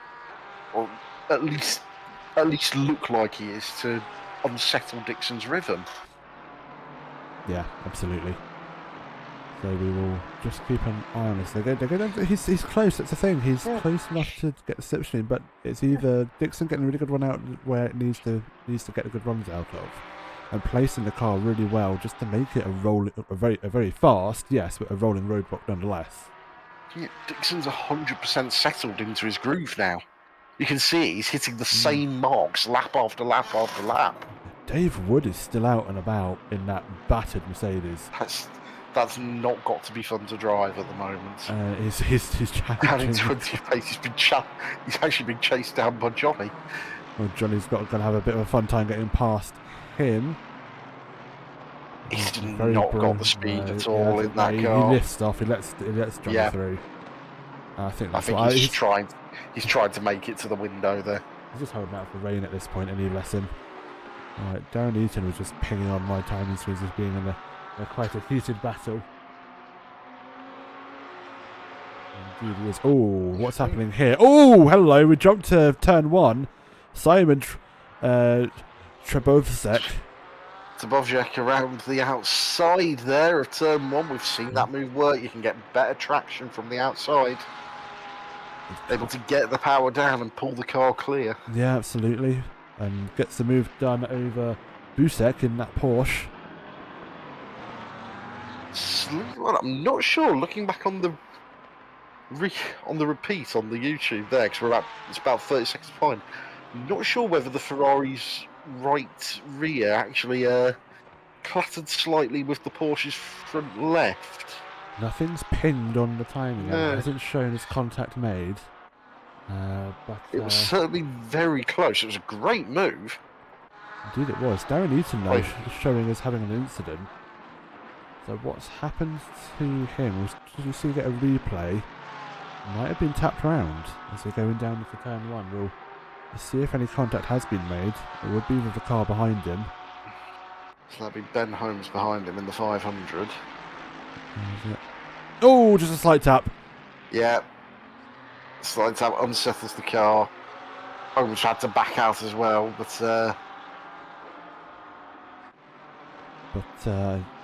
Or at least look like he is, to unsettle Dixon's rhythm. Yeah, absolutely. So we will just keep an eye on this. He's close, that's the thing. He's close enough to get the slipstream in, but it's either Dixon getting a really good run out where it needs to get the good runs out of, and placing the car really well just to make it a very fast, yes, but a rolling roadblock nonetheless. Yeah, Dixon's 100% settled into his groove now. You can see he's hitting the same marks lap after lap after lap. Dave Wood is still out and about in that battered Mercedes. That's not got to be fun to drive at the moment. He's challenging. And in 20th place, he's actually been chased down by Johnny. Well, Johnny's got to have a bit of a fun time getting past him. He's not got the speed at all in that car. He lifts off. He lets Johnny through. I think he's trying to make it to the window there. He's just holding out for rain at this point, any lesson. Alright, Darren Eaton was just pinging on my timing screens as being in a quite a heated battle. Indeed he is. Oh, what's happening here? Oh, hello, we jumped to turn 1. Simon Trebovsek around the outside there of turn 1. We've seen that move work. You can get better traction from the outside. Able to get the power down and pull the car clear. Yeah, absolutely. And gets the move done over Busek in that Porsche. Well, I'm not sure. Looking back on the repeat on the YouTube there, because it's about 30 seconds behind. I'm not sure whether the Ferrari's right rear actually clattered slightly with the Porsche's front left. Nothing's pinged on the timing. No. It hasn't shown as contact made. But it was certainly very close. It was a great move. Indeed it was. Darren Eaton, though, is showing as having an incident. So what's happened to him? Did you see get a replay? Might have been tapped round as they're going down for turn 1. We'll see if any contact has been made. It would be with the car behind him. So that'd be Ben Holmes behind him in the 500. Oh, just a slight tap. Yeah. Slight tap unsettles the car. Holmes had to back out as well, but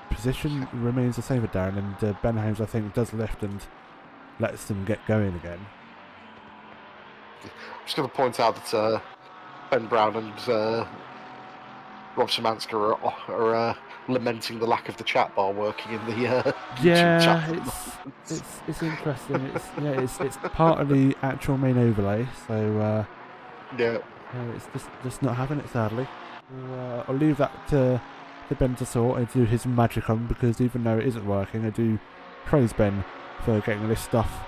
position remains the same for Darren, and Ben Holmes, I think, does lift and lets them get going again. I'm just going to point out that Ben Brown and Rob Szymanski are lamenting the lack of the chat bar working in the YouTube Yeah, chat. it's interesting. It's part of the actual main overlay, so Yeah. it's just not having it, sadly. I'll leave that to Ben to sort and do his magic on, because even though it isn't working, I do praise Ben for getting this stuff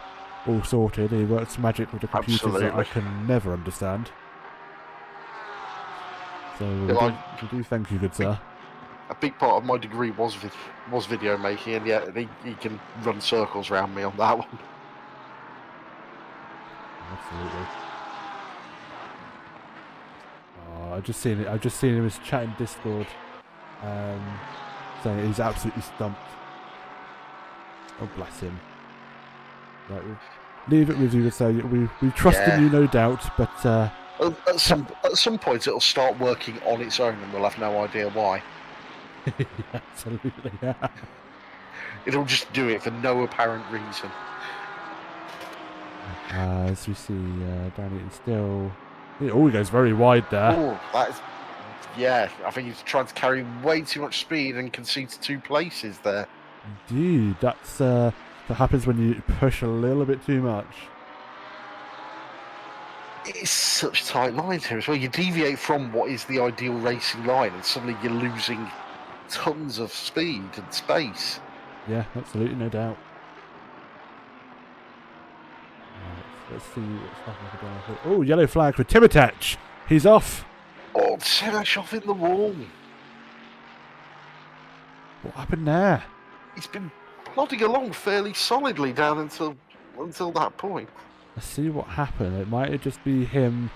all sorted. He works magic with the computers that I Absolutely. can never understand. So we do thank you, good sir. A big part of my degree was video making, and yeah, he can run circles around me on that one. Absolutely. Oh, I've just seen it. I've just seen him chatting Discord, saying he's absolutely stumped. Oh, bless him. Right, we'll leave it with you. So we trust in you, no doubt. But at some point, it'll start working on its own, and we'll have no idea why. Absolutely, yeah. It'll just do it for no apparent reason. As we see, Danny still. Oh, he goes very wide there. Oh, yeah. I think he's trying to carry way too much speed and concedes 2 places there. Indeed, that's that happens when you push a little bit too much. It's such tight lines here as well. You deviate from what is the ideal racing line, and suddenly you're losing tons of speed and space. Yeah, absolutely, no doubt. Let's see what's happening down here. Oh, yellow flag for Timitech. He's off. Oh, Timitech off in the wall. What happened there? He's been plodding along fairly solidly down until that point. Let's see what happened. It might just be him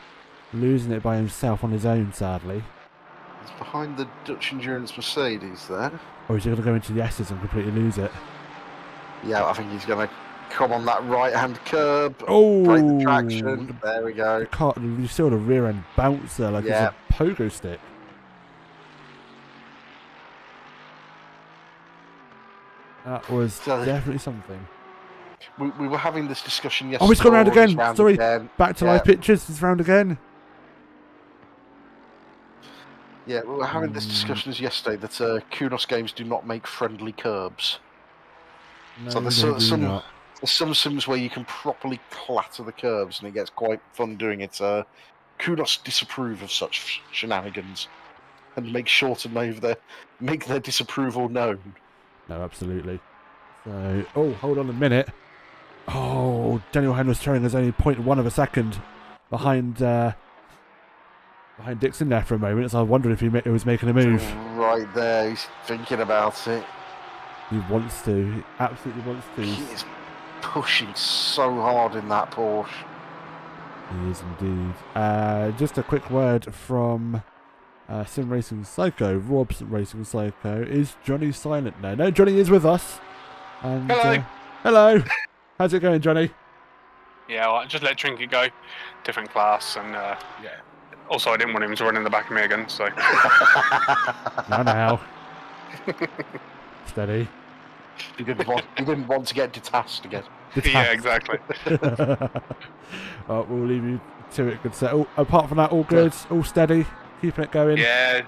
losing it by himself on his own, sadly. He's behind the Dutch Endurance Mercedes there. Or is he going to go into the S's and completely lose it? Yeah, I think he's going to come on that right-hand curb. Oh! Break the traction. There we go. You saw the rear end bounce there like it's a pogo stick. That was definitely something. We were having this discussion yesterday. Oh, he's gone round again. Sorry, again. Back to live pictures. It's round again. Yeah, we were having this discussion yesterday that Kunos games do not make friendly curbs. No, so there's some sims where you can properly clatter the curbs, and it gets quite fun doing it. Kunos disapprove of such shenanigans, and make sure to make their disapproval known. No, absolutely. So, oh, hold on a minute. Oh, Daniel Henry Turing is only 0.1 of a second behind Dixon there for a moment, so I wondered if he was making a move. Right there, he's thinking about it. He wants to. He absolutely wants to. He is pushing so hard in that Porsche. He is indeed. Just a quick word from Sim Racing Psycho. Rob's Racing Psycho. Is Johnny silent now? No, Johnny is with us. And, hello. Hello. How's it going, Johnny? Yeah, well, just let Trinket go. Different class, and yeah. Also, I didn't want him to run in the back of me again, so. Now. Steady. You didn't want to get detached again. Yeah, exactly. We'll leave you to it, good set. Apart from that, all good, all steady, keeping it going. Yeah,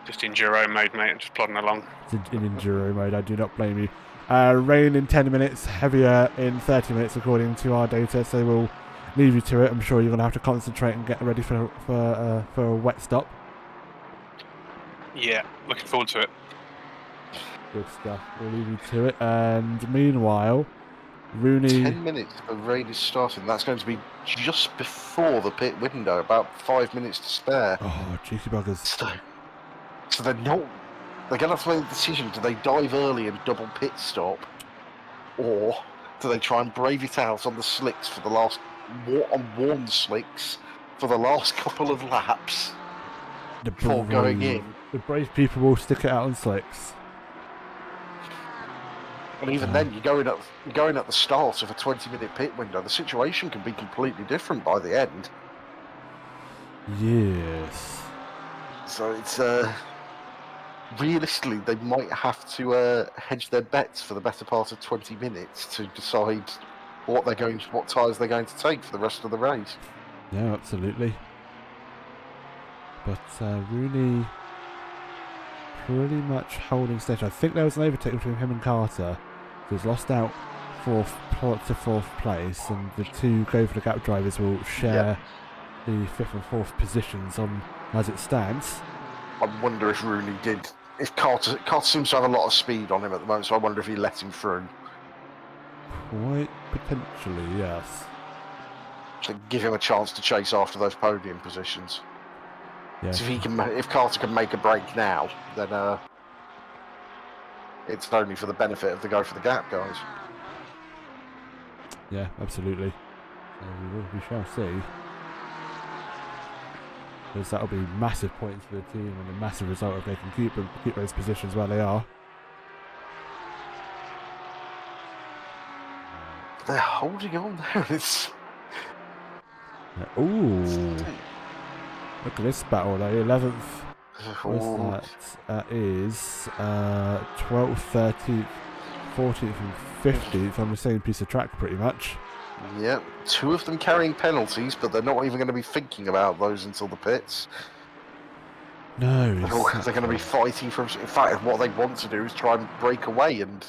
just enduro mode, mate. Just plodding along. It's in enduro mode. I do not blame you. Rain in 10 minutes, heavier in 30 minutes, according to our data. So we'll leave you to it. I'm sure you're going to have to concentrate and get ready for a wet stop. Yeah, looking forward to it. Good stuff. We'll leave you to it. And meanwhile, Rooney. 10 minutes the rain is starting. That's going to be just before the pit window, about 5 minutes to spare. Oh, cheeky buggers. So they're not. They're going to have to make the decision: do they dive early and double pit stop, or do they try and brave it out on the slicks for the last warm slicks for the last couple of laps before going in? The brave people will stick it out on slicks. And even then, you're going at the start of a 20-minute pit window. The situation can be completely different by the end. Yes. So it's realistically, they might have to hedge their bets for the better part of 20 minutes to decide what tyres they're going to take for the rest of the race. Yeah, absolutely. But Rooney pretty much holding stage. I think there was an overtake between him and Carter. He's lost out to fourth place, and the two go for the gap drivers will share the fifth and fourth positions on as it stands. I wonder if Rooney did. If Carter seems to have a lot of speed on him at the moment, so I wonder if he let him through. Quite potentially, yes. To give him a chance to chase after those podium positions. Yeah. So if Carter can make a break now, then it's only for the benefit of the go for the gap guys. Yeah, absolutely. We shall see. Because that'll be massive points for the team and a massive result if they can keep those positions where they are. They're holding on there. It's... Ooh. Look at this battle, though. 11th. That is 12th, 13th, 14th and 15th on the same piece of track pretty much. Yep, two of them carrying penalties, but they're not even going to be thinking about those until the pits. No. They're going to be fighting for... In fact, what they want to do is try and break away and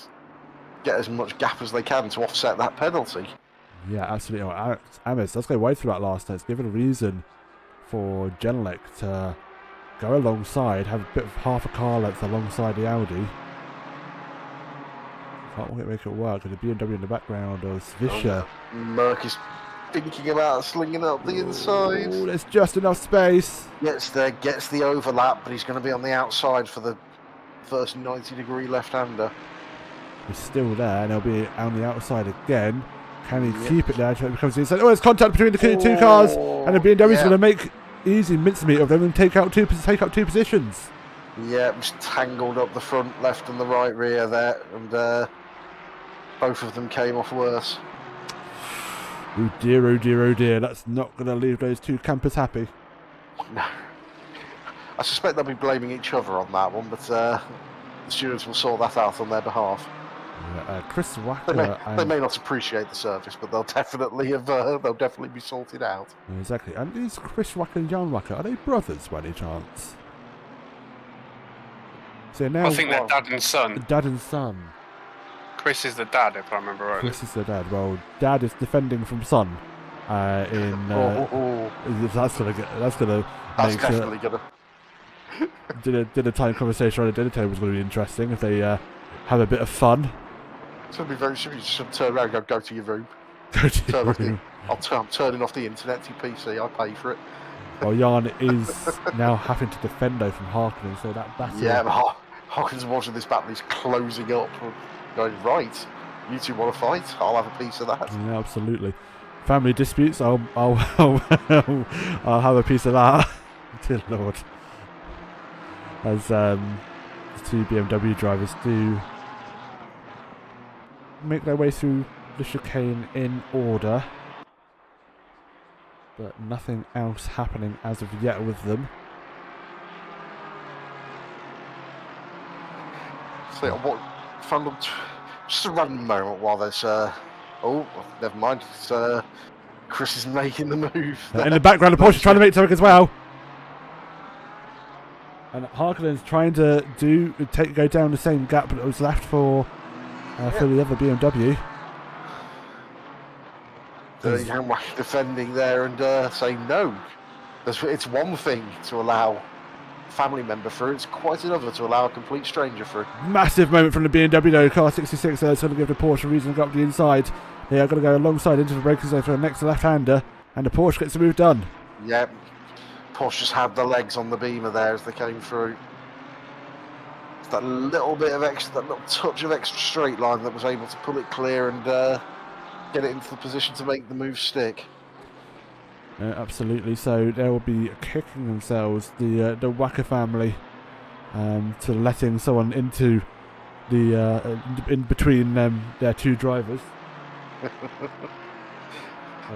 get as much gap as they can to offset that penalty. Yeah, absolutely. Oh, Amos, let's go way through that last time. It's given a reason for Genelec to go alongside, have a bit of half a car length alongside the Audi. Can't make it work with the BMW in the background as Vischer. Oh, Merck is thinking about slinging up the inside. Oh, there's just enough space. Gets the overlap, but he's going to be on the outside for the first 90-degree left-hander. He's still there, and he'll be on the outside again. Can he keep it there until it becomes inside? Oh, there's contact between the two cars, and the BMW's going to make easy mincemeat of them and take up two positions. Yeah, it was tangled up the front, left, and the right rear there, and both of them came off worse. Oh dear, oh dear, oh dear. That's not going to leave those two campers happy. No. I suspect they'll be blaming each other on that one, but the stewards will sort that out on their behalf. Chris Wacker. They may not appreciate the service, but they'll definitely be sorted out. Exactly. And is Chris Wacker and Jan Wacker, are they brothers by any chance? So now I think they're dad and son. Dad and son. Chris is the dad, if I remember right. Chris is the dad. Well, dad is defending from son. That's definitely gonna. Did a time conversation on the dinner table was going to be interesting if they have a bit of fun. It's going to be very simple. You just turn around and go to your room. I'm turning off the internet to your PC. I pay for it. Well, Jan is now having to defend though from Harkonnen, so that battle. Yeah, but Harkonen's watching this battle. He's closing up, going right. You two want to fight? I'll have a piece of that. Yeah, absolutely. Family disputes. I'll have a piece of that. Dear Lord. As the two BMW drivers do make their way through the chicane in order, but nothing else happening as of yet with them. So what? Found just a random moment while there's oh, never mind. It's, Chris is making the move. In the background, the Porsche trying to make something as well. And Harkonen's trying to go down the same gap that was left for the other BMW. Young defending there and saying no. It's one thing to allow a family member through, it's quite another to allow a complete stranger through. Massive moment from the BMW though. Car 66 there is going to give the Porsche a reason to go up the inside. They are going to go alongside into the braking zone for the next left-hander, and the Porsche gets the move done. Yep. Porsche just had the legs on the beamer there as they came through. It's that little bit of extra, that little touch of extra straight line that was able to pull it clear and get it into the position to make the move stick. Absolutely. So they will be kicking themselves, the Wacker family, to letting someone into the in between their two drivers.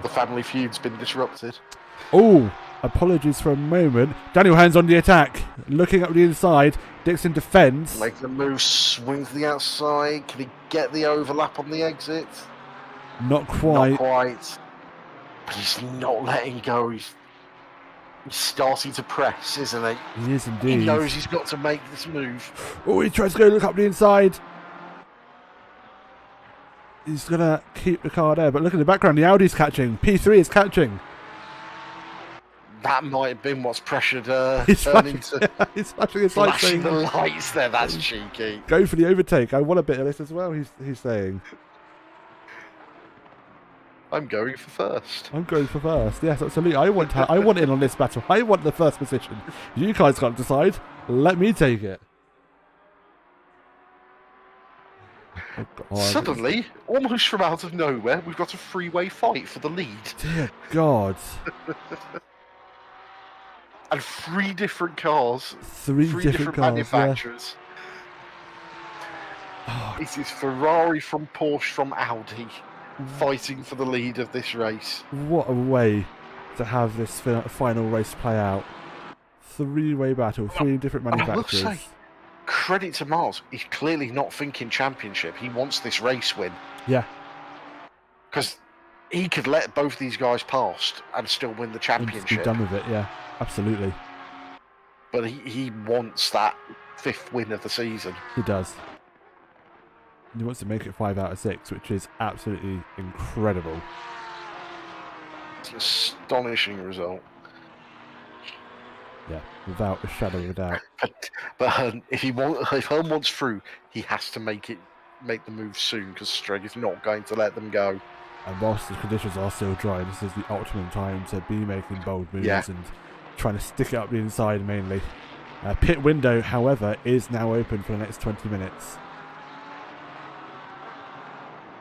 The family feud's been disrupted. Oh, apologies for a moment. Daniel Hand's on the attack, looking up the inside. Dixon defends. Making the move, swing to the outside. Can he get the overlap on the exit? Not quite. Not quite. But he's not letting go. He's starting to press, isn't he? He is indeed. He knows he's got to make this move. Oh, he tries to go look up the inside. He's going to keep the car there, but look in the background, the Audi's catching. P3 is catching. That might have been what's pressured He's turning flashing, to he's flashing his lights flashing saying, the lights there. That's cheeky. go for the overtake. I want a bit of this as well, he's saying. I'm going for first. I'm going for first. Yes, absolutely. I want in on this battle. I want the first position. You guys can't decide. Let me take it. Oh, God. Suddenly, almost from out of nowhere, we've got a three-way fight for the lead. Dear God. And three different cars. Three different cars, manufacturers. Yeah. It is Ferrari from Porsche from Audi fighting for the lead of this race. What a way to have this final race play out. Three-way battle, three different manufacturers. I will say, credit to Miles, he's clearly not thinking championship. He wants this race win. Yeah. Because he could let both these guys past and still win the championship. Be done with it, yeah. Absolutely. But he wants that 5th win of the season. He does. He wants to make it 5 out of 6, which is absolutely incredible. It's an astonishing result. Yeah, without a shadow of a doubt. But if Hearn wants through, he has to make the move soon because Streg is not going to let them go. And whilst the conditions are still dry, this is the optimum time to be making bold moves and trying to stick it up the inside mainly. Pit window, however, is now open for the next 20 minutes.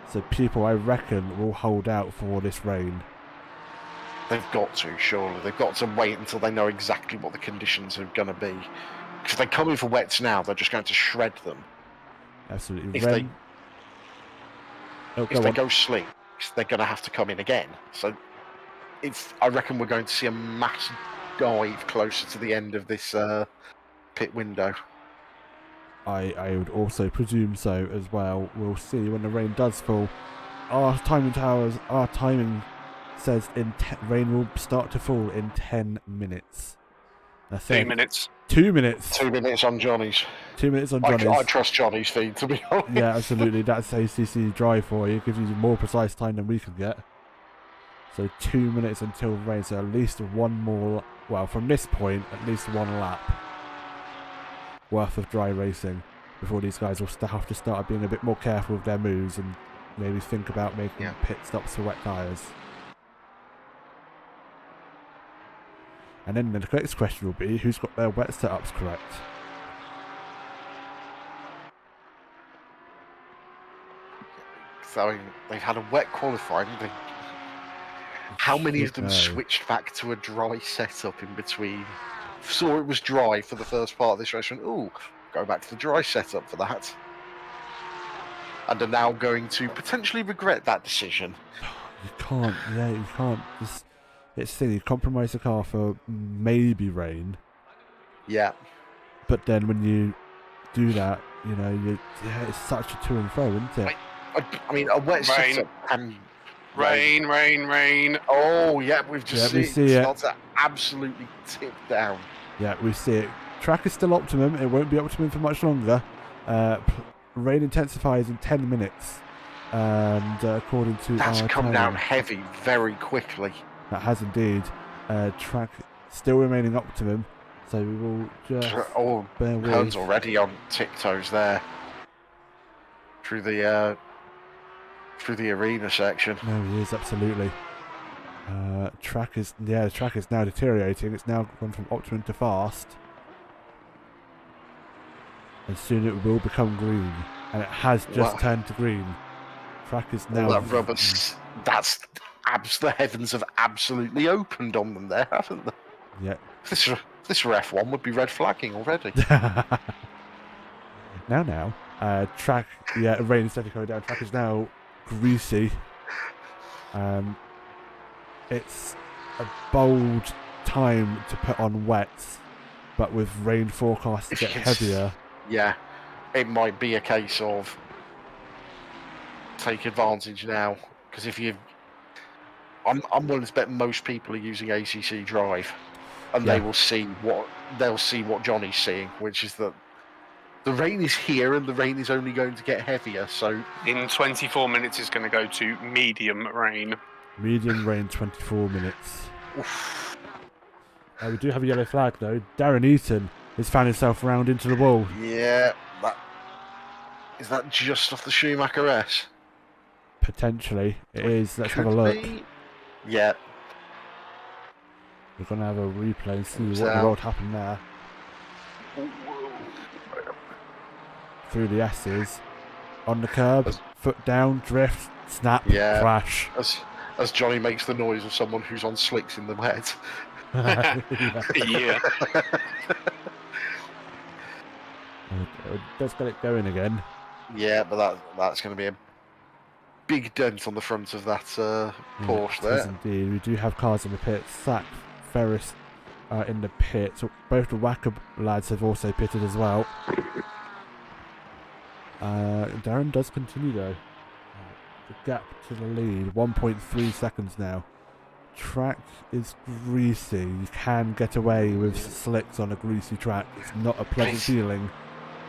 So people, I reckon, will hold out for this rain. They've got to, surely. They've got to wait until they know exactly what the conditions are going to be. Because if they come in for wets now, they're just going to shred them. Absolutely. If they go slick, they're going to have to come in again. So I reckon we're going to see a mass dive closer to the end of this pit window. I would also presume so as well. We'll see when the rain does fall. Our timing says rain will start to fall in 10 minutes. 2 minutes. 2 minutes. 2 minutes on Johnny's. 2 minutes on Johnny's. I trust Johnny's feed, to be honest. Yeah, absolutely. That's ACC drive for you. It gives you more precise time than we can get. So 2 minutes until rain. So at least one more. Well, from this point, at least one lap worth of dry racing before these guys will have to start being a bit more careful with their moves and maybe think about making pit stops for wet tyres. And then the next question will be, who's got their wet setups correct? So they've had a wet qualifying. How many of them switched back to a dry setup in between? Saw it was dry for the first part of this race and, ooh, go back to the dry setup for that. And are now going to potentially regret that decision. You can't, you can't. It's silly. You compromise the car for maybe rain. Yeah. But then when you do that, it's such a to and fro, isn't it? I mean, a wet setup and Rain. Oh, yeah, we've just seen it. It starts to absolutely tip down. Yeah, we see it. Track is still optimum. It won't be optimum for much longer. Rain intensifies in 10 minutes. And according to That's our come down heavy very quickly. That has indeed. Track still remaining optimum. So we will just bear with. Hearn's already on tiptoes there. Through the arena section. No, he is absolutely. Track is now deteriorating. It's now gone from optimum to fast, and soon it will become green. And it has just turned to green. Track is now. That rubber. The heavens have absolutely opened on them there, haven't they? Yeah. This were F1 would be red flagging already. Now. Track. Yeah, rain is definitely coming down. Track is now greasy. It's a bold time to put on wets, but with rain forecast to get heavier. Yeah, it might be a case of take advantage now, because I'm willing to bet most people are using ACC drive. and Yeah. they'll see what Johnny's seeing, which is that the rain is here and the rain is only going to get heavier. So In 24 minutes, it's going to go to medium rain. Medium rain, 24 minutes. oof, We do have a yellow flag though. Darren Eaton has found himself round into the wall. yeah, is that just off the Schumacher S? Potentially, it is. Let's have a Could look. be. Yeah, We're gonna have a replay and see what So- in the world happened there. Through the S's, on the curb, As- foot down, drift, snap, Yeah. crash. as Johnny makes the noise of someone who's on slicks in the wet. Yeah. Yeah. Let's get it going again. Yeah, but that's going to be a big dent on the front of that Porsche It is there. indeed. We do have cars in the pit. Sack, Ferris in the pit. So both the Wacker lads have also pitted as well. Darren does continue though. The gap to the lead, 1.3 seconds now. Track is greasy. You can get away with slicks on a greasy track. It's not a pleasant Nice. feeling.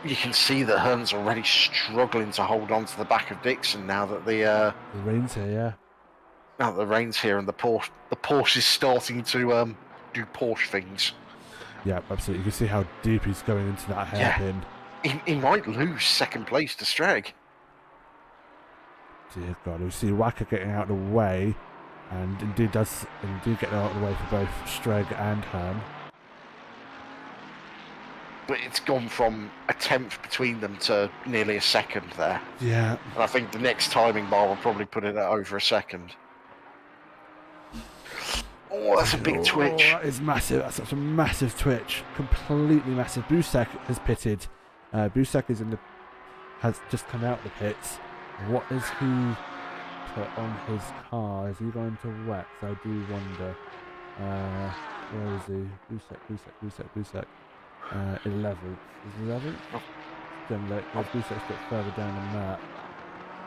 You can see that Hearn's already struggling to hold on to the back of Dixon now that The rain's here, yeah. now that the rain's here and the Porsche is starting to do Porsche things. Yeah, absolutely. You can see how deep he's going into that hairpin. He might lose second place to Streg. Dear God, we see Wacker getting out of the way, and indeed get out of the way for both Streg and Hearn. But it's gone from a tenth between them to nearly a second there. Yeah, And I think the next timing bar will probably put it at over a second. Oh, that's a big twitch. That is massive. That's such a massive twitch. Completely massive. Busek has pitted. Busek has just come out the pits. What is he put on his car? Is he going to wet? I do wonder. Where is he? Busek. 11th. Is 11th? Then Busek's a bit further down than that.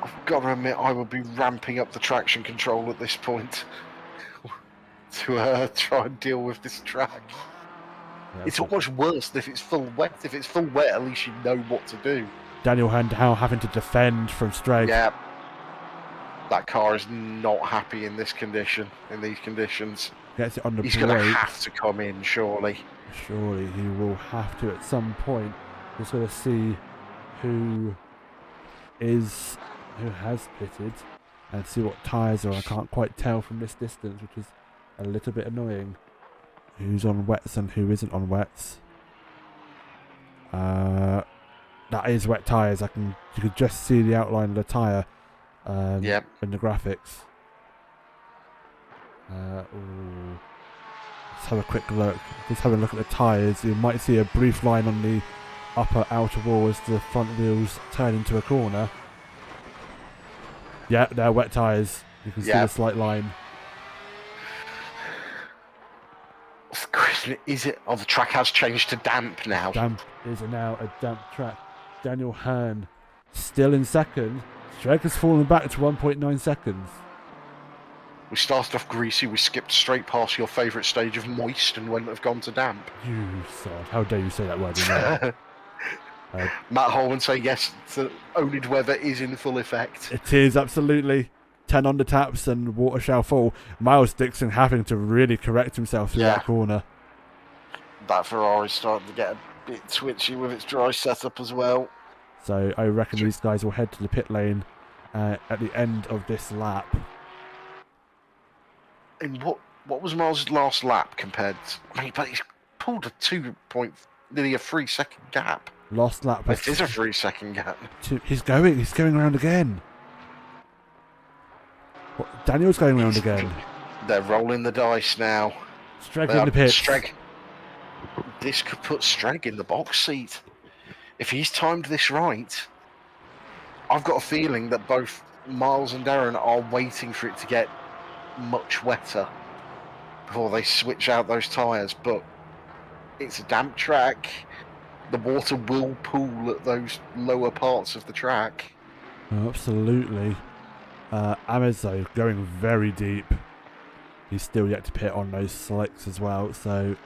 I've got to admit, I would be ramping up the traction control at this point to try and deal with this track. Yeah, It's so almost worse if it's full wet. If it's full wet, at least you know what to do. Daniel Hearn now having to defend from Streg. Yeah, that car is not happy in this condition. In these conditions, Gets it on the he's going to brake. have to come in, surely. Surely he will have to at some point. Just got to see who has pitted and see what tyres are. I can't quite tell from this distance, which is a little bit annoying. Who's on wets and who isn't on wets? That is wet tyres. You could just see the outline of the tyre Yep. in the graphics. Ooh. Let's have a quick look. Just have a look at the tyres. You might see a brief line on the upper outer wall as the front wheels turn into a corner. Yeah, they're wet tyres. You can see the slight line. The question is it? Oh, the track has changed to damp now. Damp is now a damp track. Daniel Hearn still in second. Streg has fallen back to 1.9 seconds. We started off greasy, we skipped straight past your favourite stage of moist and wouldn't have gone to damp. You sod. How dare you say that word in there? Matt Holman say yes, the oNiD weather is in full effect. It is, absolutely. 10 on the taps and water shall fall. Miles Dixon having to really correct himself through that corner. That Ferrari's starting to get a bit twitchy with its dry setup as well. So I reckon these guys will head to the pit lane at the end of this lap. And what was Miles' last lap compared to... I mean, but he's pulled a nearly a 3 second gap. Last lap. It is a 3 second gap. He's going around again. Daniel's going around again. They're rolling the dice now. Streg in the pits. Streg. This could put Streg in the box seat. If he's timed this right, I've got a feeling that both Miles and Darren are waiting for it to get much wetter before they switch out those tyres. But it's a damp track. The water will pool at those lower parts of the track. Oh, absolutely. Amazo going very deep. He's still yet to pit on those slicks as well, so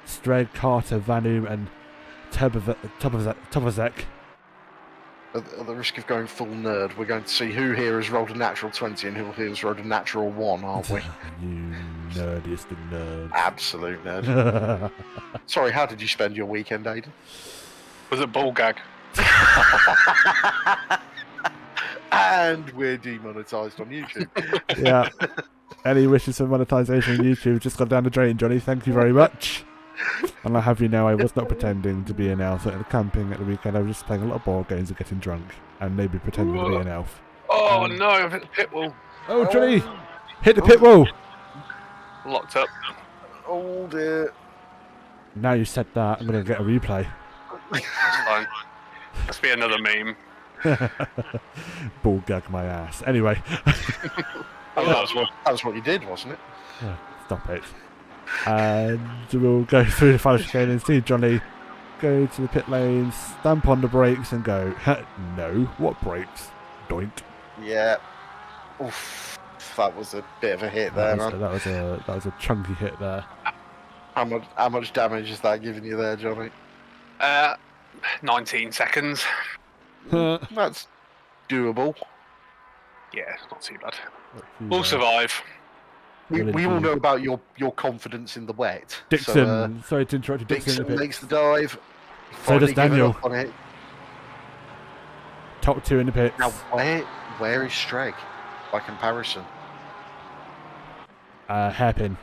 Streg, Carter, Vanum, and Topozek. At the risk of going full nerd, we're going to see who here has rolled a natural 20 and who here has rolled a natural 1, aren't we? You nerdiest of nerds. Absolute nerd. Sorry, how did you spend your weekend, Aiden? Was it ball gag? And we're demonetised on YouTube. Yeah. Any wishes for monetization on YouTube just got down the drain, Johnny. Thank you very much. And I have you know, I was not pretending to be an elf at the camping at the weekend. I was just playing a lot of board games and getting drunk, and maybe pretending to be an elf. Oh no! I've hit the pit wall. Oh, Johnny! Hit the pit wall! Locked up. Oh dear. Now you said that, I'm going to get a replay. That's fine. Must be another meme. Ball gag my ass. Anyway. Oh, that was what you did, wasn't it? Stop it. And we'll go through the final chicane and see Johnny go to the pit lane, stamp on the brakes and go, no, what brakes? Doink. Yeah. Oof. That was a bit of a hit there, man. That was a chunky hit there. How much damage is that giving you there, Johnny? 19 seconds. That's doable. Yeah, not too bad. We'll survive. We all know about your confidence in the wet. Dixon, sorry to interrupt you. Dixon makes the dive. So does Daniel. On it. Top 2 in the pits. Now, where is Streg by comparison? Hairpin.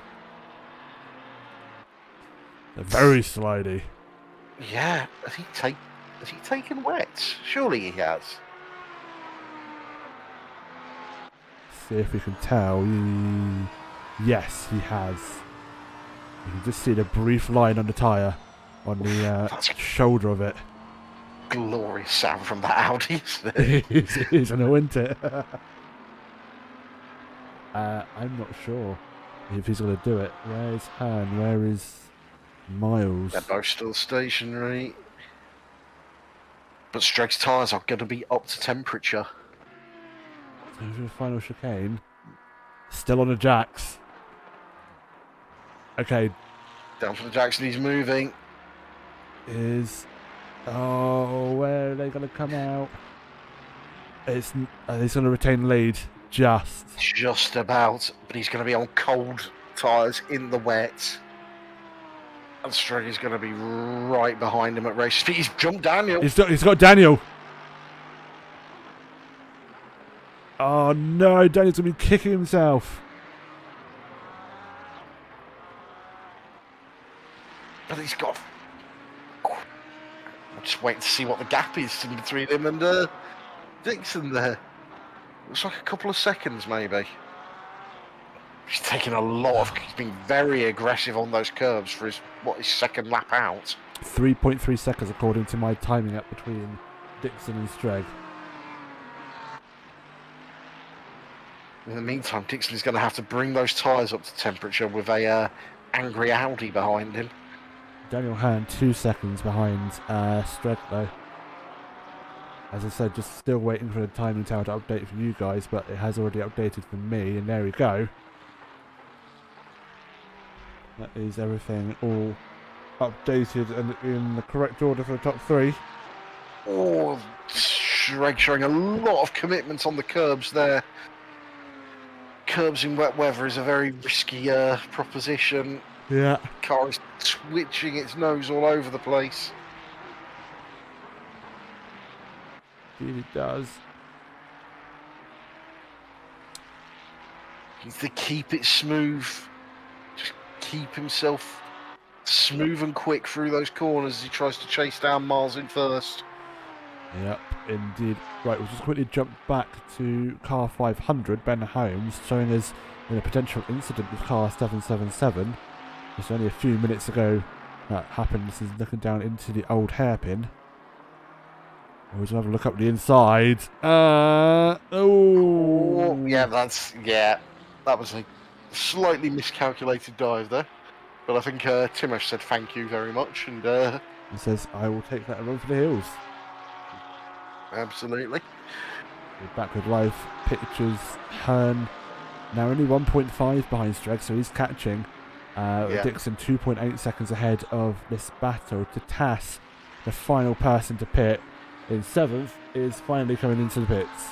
They're very slidey. Yeah, has he taken wet? Surely he has. See if we can tell. Yes, he has. You can just see the brief line on the tyre, on the shoulder of it. Glorious sound from that Audi, isn't it? It is, and I went it. I'm not sure if he's going to do it. Where's Han? Where is Miles? They're both still stationary. But Streg's tyres are going to be up to temperature. So for the final chicane. Still on the jacks. Okay. Down for the Jackson, he's moving. Oh, where are they going to come out? He's going to retain lead. Just about, but he's going to be on cold tyres in the wet. And Streg is going to be right behind him at race speed. He's jumped Daniel. He's got Daniel. Oh no, Daniel's going to be kicking himself. But he's got... I'm just waiting to see what the gap is in between him and Dixon there. Looks like a couple of seconds, maybe. He's taken a lot of... He's been very aggressive on those curves for his second lap out. 3.3 seconds according to my timing up between Dixon and Streg. In the meantime, Dixon is going to have to bring those tyres up to temperature with a angry Audi behind him. Daniel Han 2 seconds behind Streg though. As I said, just still waiting for the timing tower to update for you guys, but it has already updated for me, and there we go. That is everything all updated and in the correct order for the top 3. Oh, Streg showing a lot of commitment on the curbs there. Curbs in wet weather is a very risky proposition. Yeah. Car is twitching its nose all over the place. Indeed it does. Needs to keep it smooth. Just keep himself smooth and quick through those corners as he tries to chase down Miles in first. Yep, indeed. Right, we'll just quickly jump back to car 500, Ben Holmes, showing us in a potential incident with car 777. Just only a few minutes ago that happened. This is looking down into the old hairpin. We'll just have a look up the inside. Oh, yeah, that was a slightly miscalculated dive there. But I think Timosh said thank you very much, and he says, I will take that and run for the hills. Absolutely. We're back with live pictures. Hearn now only 1.5 behind Streg, so he's catching. Dixon 2.8 seconds ahead of this battle. To Tass, the final person to pit in 7th, is finally coming into the pits.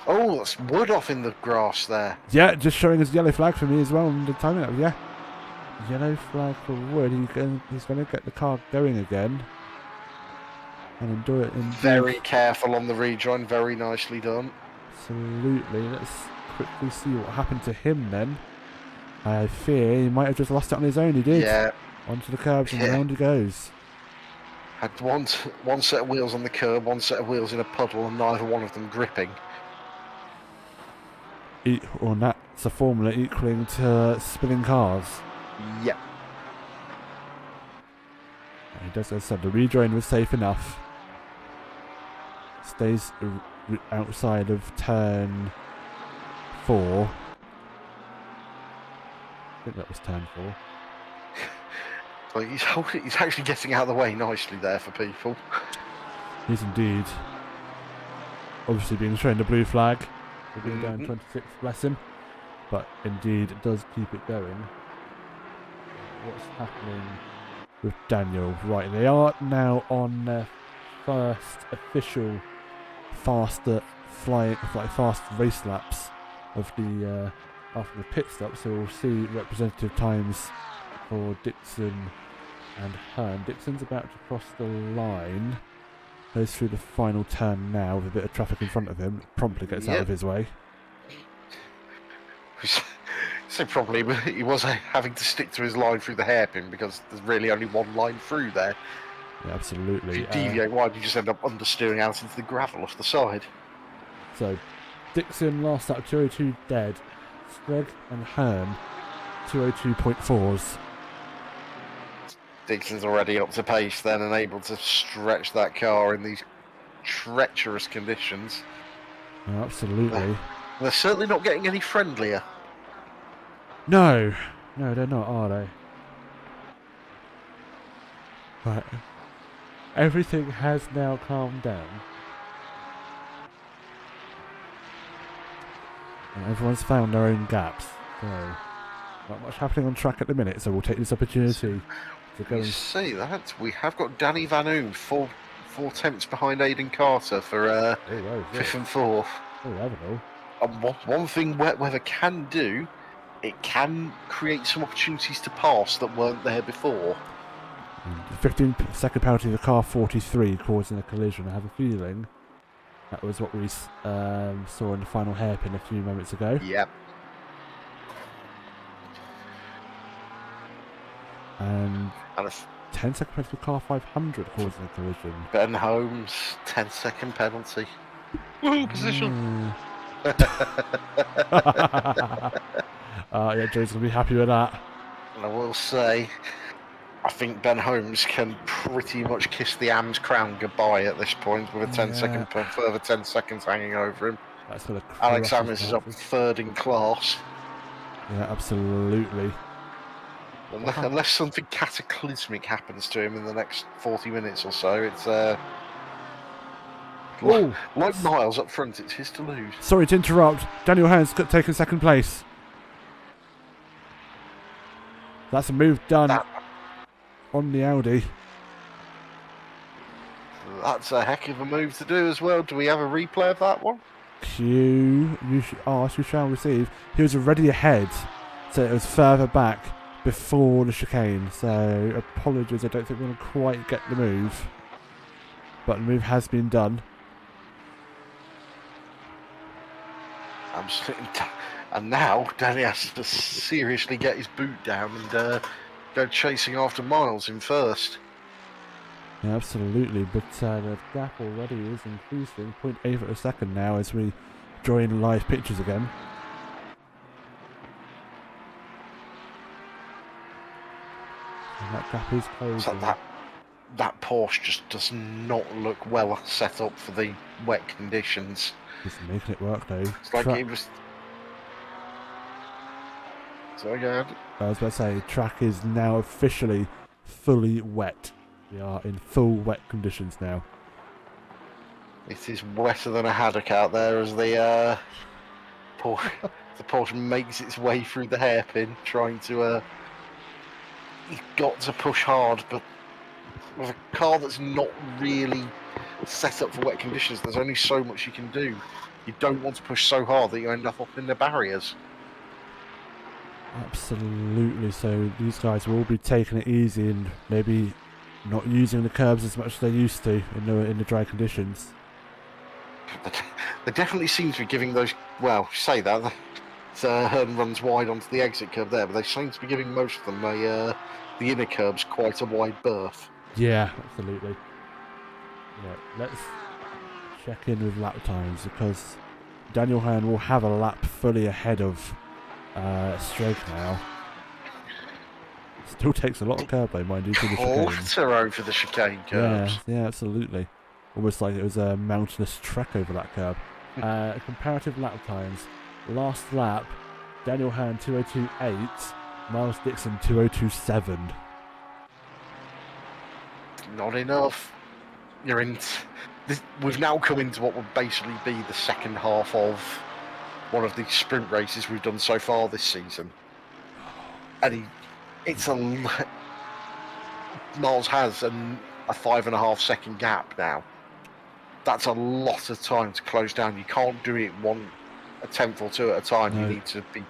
Oh, that's Wood off in the grass there. Yeah, just showing his yellow flag for me as well on the timing up. Yeah, yellow flag for Wood. He's going to get the car going again and enjoy it. Very careful on the rejoin. Very nicely done. Absolutely. Let's quickly see what happened to him then. I fear he might have just lost it on his own. He did. Yeah. Onto the curbs and round he goes. Had one set of wheels on the curb, one set of wheels in a puddle, and neither one of them gripping. Or that's a formula equaling to spinning cars. Yep. He does, as I said, the rejoin was safe enough. Stays outside of turn 4. I think that was turn 4. Like he's actually getting out of the way nicely there for people. He's indeed. Obviously being shown the blue flag. For being down 26th, bless him. But indeed it does keep it going. What's happening with Daniel? Right, they are now on their first official fast race laps of the after the pit stop, so we'll see representative times for Dixon and Hearn. Dixon's about to cross the line, goes through the final turn now with a bit of traffic in front of him, promptly gets out of his way. So probably he was having to stick to his line through the hairpin because there's really only one line through there. Yeah, absolutely. If you deviate wide, you just end up understeering out into the gravel off the side. So, Dixon last lap 202 dead. Sprague and Hearn 202.4s. Dixon's already up to pace then and able to stretch that car in these treacherous conditions. Oh, absolutely. They're certainly not getting any friendlier. No, they're not, are they? Right. Everything has now calmed down. And everyone's found their own gaps. So, not much happening on track at the minute, so we'll take this opportunity to go. You see that? We have got Danny Van Oom, 4/10 behind Aidan Carter for 5th and 4th. Oh, haven't all. And one thing wet weather can do, it can create some opportunities to pass that weren't there before. 15-second penalty to car 43 causing a collision. I have a feeling that was what we saw in the final hairpin a few moments ago. Yep. And a 10-second penalty to car 500 causing a collision. Ben Holmes, 10-second penalty. Woohoo, position! Yeah, Joe's going to be happy with that. And I will say, I think Ben Holmes can pretty much kiss the AM's crown goodbye at this point with a 10-second further 10 seconds hanging over him. Alex Amos is up 3rd in class. Yeah, absolutely. Unless something cataclysmic happens to him in the next 40 minutes or so, it's like Miles up front, it's his to lose. Sorry to interrupt. Daniel Hearn's taken 2nd place. That's a move done on the Audi. That's a heck of a move to do as well. Do we have a replay of that one? You shall receive. He was already ahead, so it was further back before the chicane. So apologies, I don't think we're going to quite get the move, but the move has been done. And now Danny has to seriously get his boot down and go chasing after Miles in 1st. Yeah, absolutely, but the gap already is increasing. 0.8 of a second now as we join live pictures again. And that gap is closing. So that Porsche just does not look well set up for the wet conditions. He's making it work though. It's like he was... So again, I was about to say, track is now officially fully wet. We are in full wet conditions now. It is wetter than a haddock out there as the the Porsche makes its way through the hairpin, trying to. He's got to push hard, but with a car that's not really set up for wet conditions, there's only so much you can do. You don't want to push so hard that you end up in the barriers. Absolutely. So these guys will be taking it easy and maybe not using the curbs as much as they used to in the dry conditions. They definitely seem to be giving those. Well, say that. Hearn runs wide onto the exit curb there, but they seem to be giving most of them the inner curbs quite a wide berth. Yeah, absolutely. Yeah, let's check in with lap times because Daniel Hearn will have a lap fully ahead of Strake now. Still takes a lot of curb though, mind you, to the chicane. Quarter over the chicane curbs. Yeah, absolutely. Almost like it was a mountainous trek over that curb. Comparative lap times. Last lap, Daniel Hearn 2:02.8, Miles Dixon 2:02.7. Not enough. You're in. We've now come into what would basically be the second half of one of the sprint races we've done so far this season. And Miles has a 5.5 second gap now. That's a lot of time to close down. You can't do it one attempt or two at a time. No. You need to be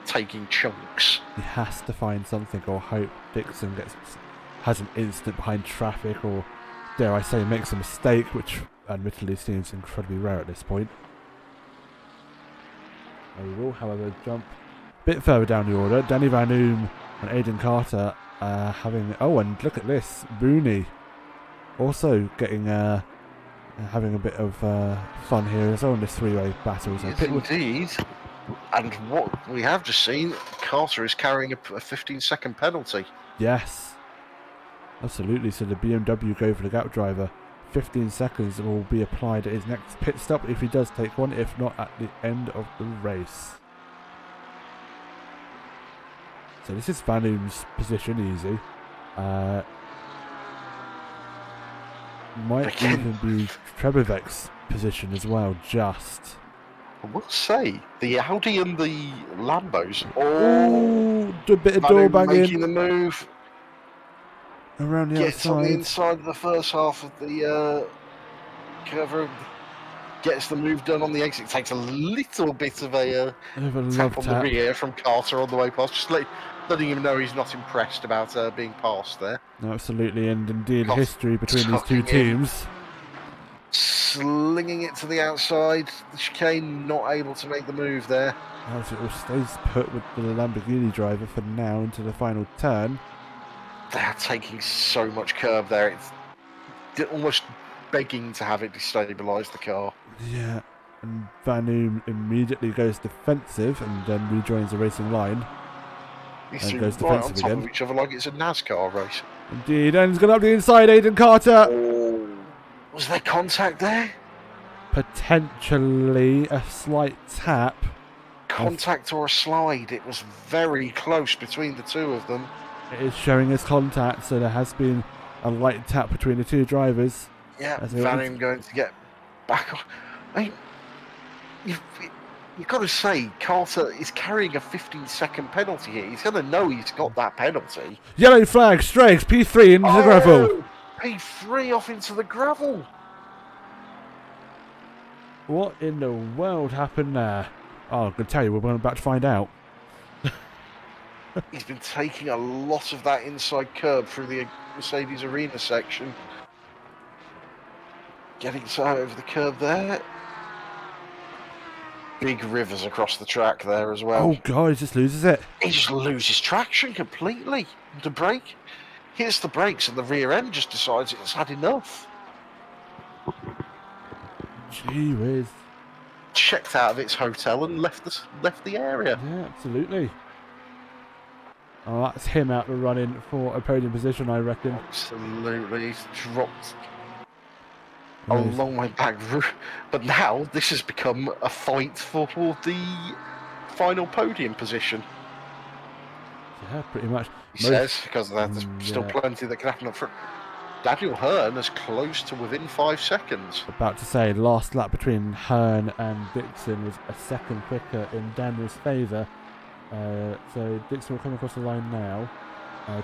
taking chunks. He has to find something or hope Dixon has an instant behind traffic or, dare I say, makes a mistake, which admittedly seems incredibly rare at this point. We will, however, jump a bit further down the order. Danny Van Oom and Aidan Carter having... Oh, and look at this. Booney also getting... having a bit of fun here as well in this three-way battle. So yes, indeed. And what we have just seen, Carter is carrying a 15-second penalty. Yes. Absolutely. So the BMW go for the gap driver. 15 seconds will be applied at his next pit stop if he does take one, if not at the end of the race. So this is Van Oom's position, easy. Might even be Trebovec's position as well, just. I will say, the Audi and the Lambos, do a bit of door banging. Making the move. Around the gets outside. On the inside of the first half of the curve, gets the move done on the exit. Takes a little bit of a tap on the rear from Carter on the way past, just letting him know he's not impressed about being passed there. No, absolutely, and indeed history between these two teams. Slinging it to the outside, the chicane not able to make the move there. As it all stays put with the Lamborghini driver for now into the final turn. They're taking so much curb there, it's almost begging to have it destabilise the car. Yeah, and Van Oom immediately goes defensive and then rejoins the racing line. These and two goes right on defensive top again. of each other like it's a NASCAR race. Indeed, and he's gone up the inside, Aidan Carter. Oh. Was there contact there? Potentially a slight tap. Contact or a slide. It was very close between the two of them. It is showing as contact, so there has been a light tap between the two drivers. Yeah, Van Oom going to get back on. I mean, you've got to say, Carter is carrying a 15-second penalty here. He's going to know he's got that penalty. Yellow flag, strikes, P3 into the gravel. P3 off into the gravel. What in the world happened there? Oh, I'm going to tell you, we're about to find out. He's been taking a lot of that inside curb through the Mercedes arena section. Getting side over the curb there. Big rivers across the track there as well. Oh God, he just loses it. He just loses traction completely. The brake hits the brakes and the rear end just decides it's had enough. Gee whiz. Checked out of its hotel and left the area. Yeah, absolutely. Oh, that's him out the running for a podium position, I reckon. Absolutely. He's dropped a long way back. But now this has become a fight for the final podium position. Yeah, pretty much. He says, because there's still plenty that can happen up front. Daniel Hearn is close to within 5 seconds. About to say, last lap between Hearn and Dixon was a second quicker in Daniel's favour. So Dixon will come across the line now,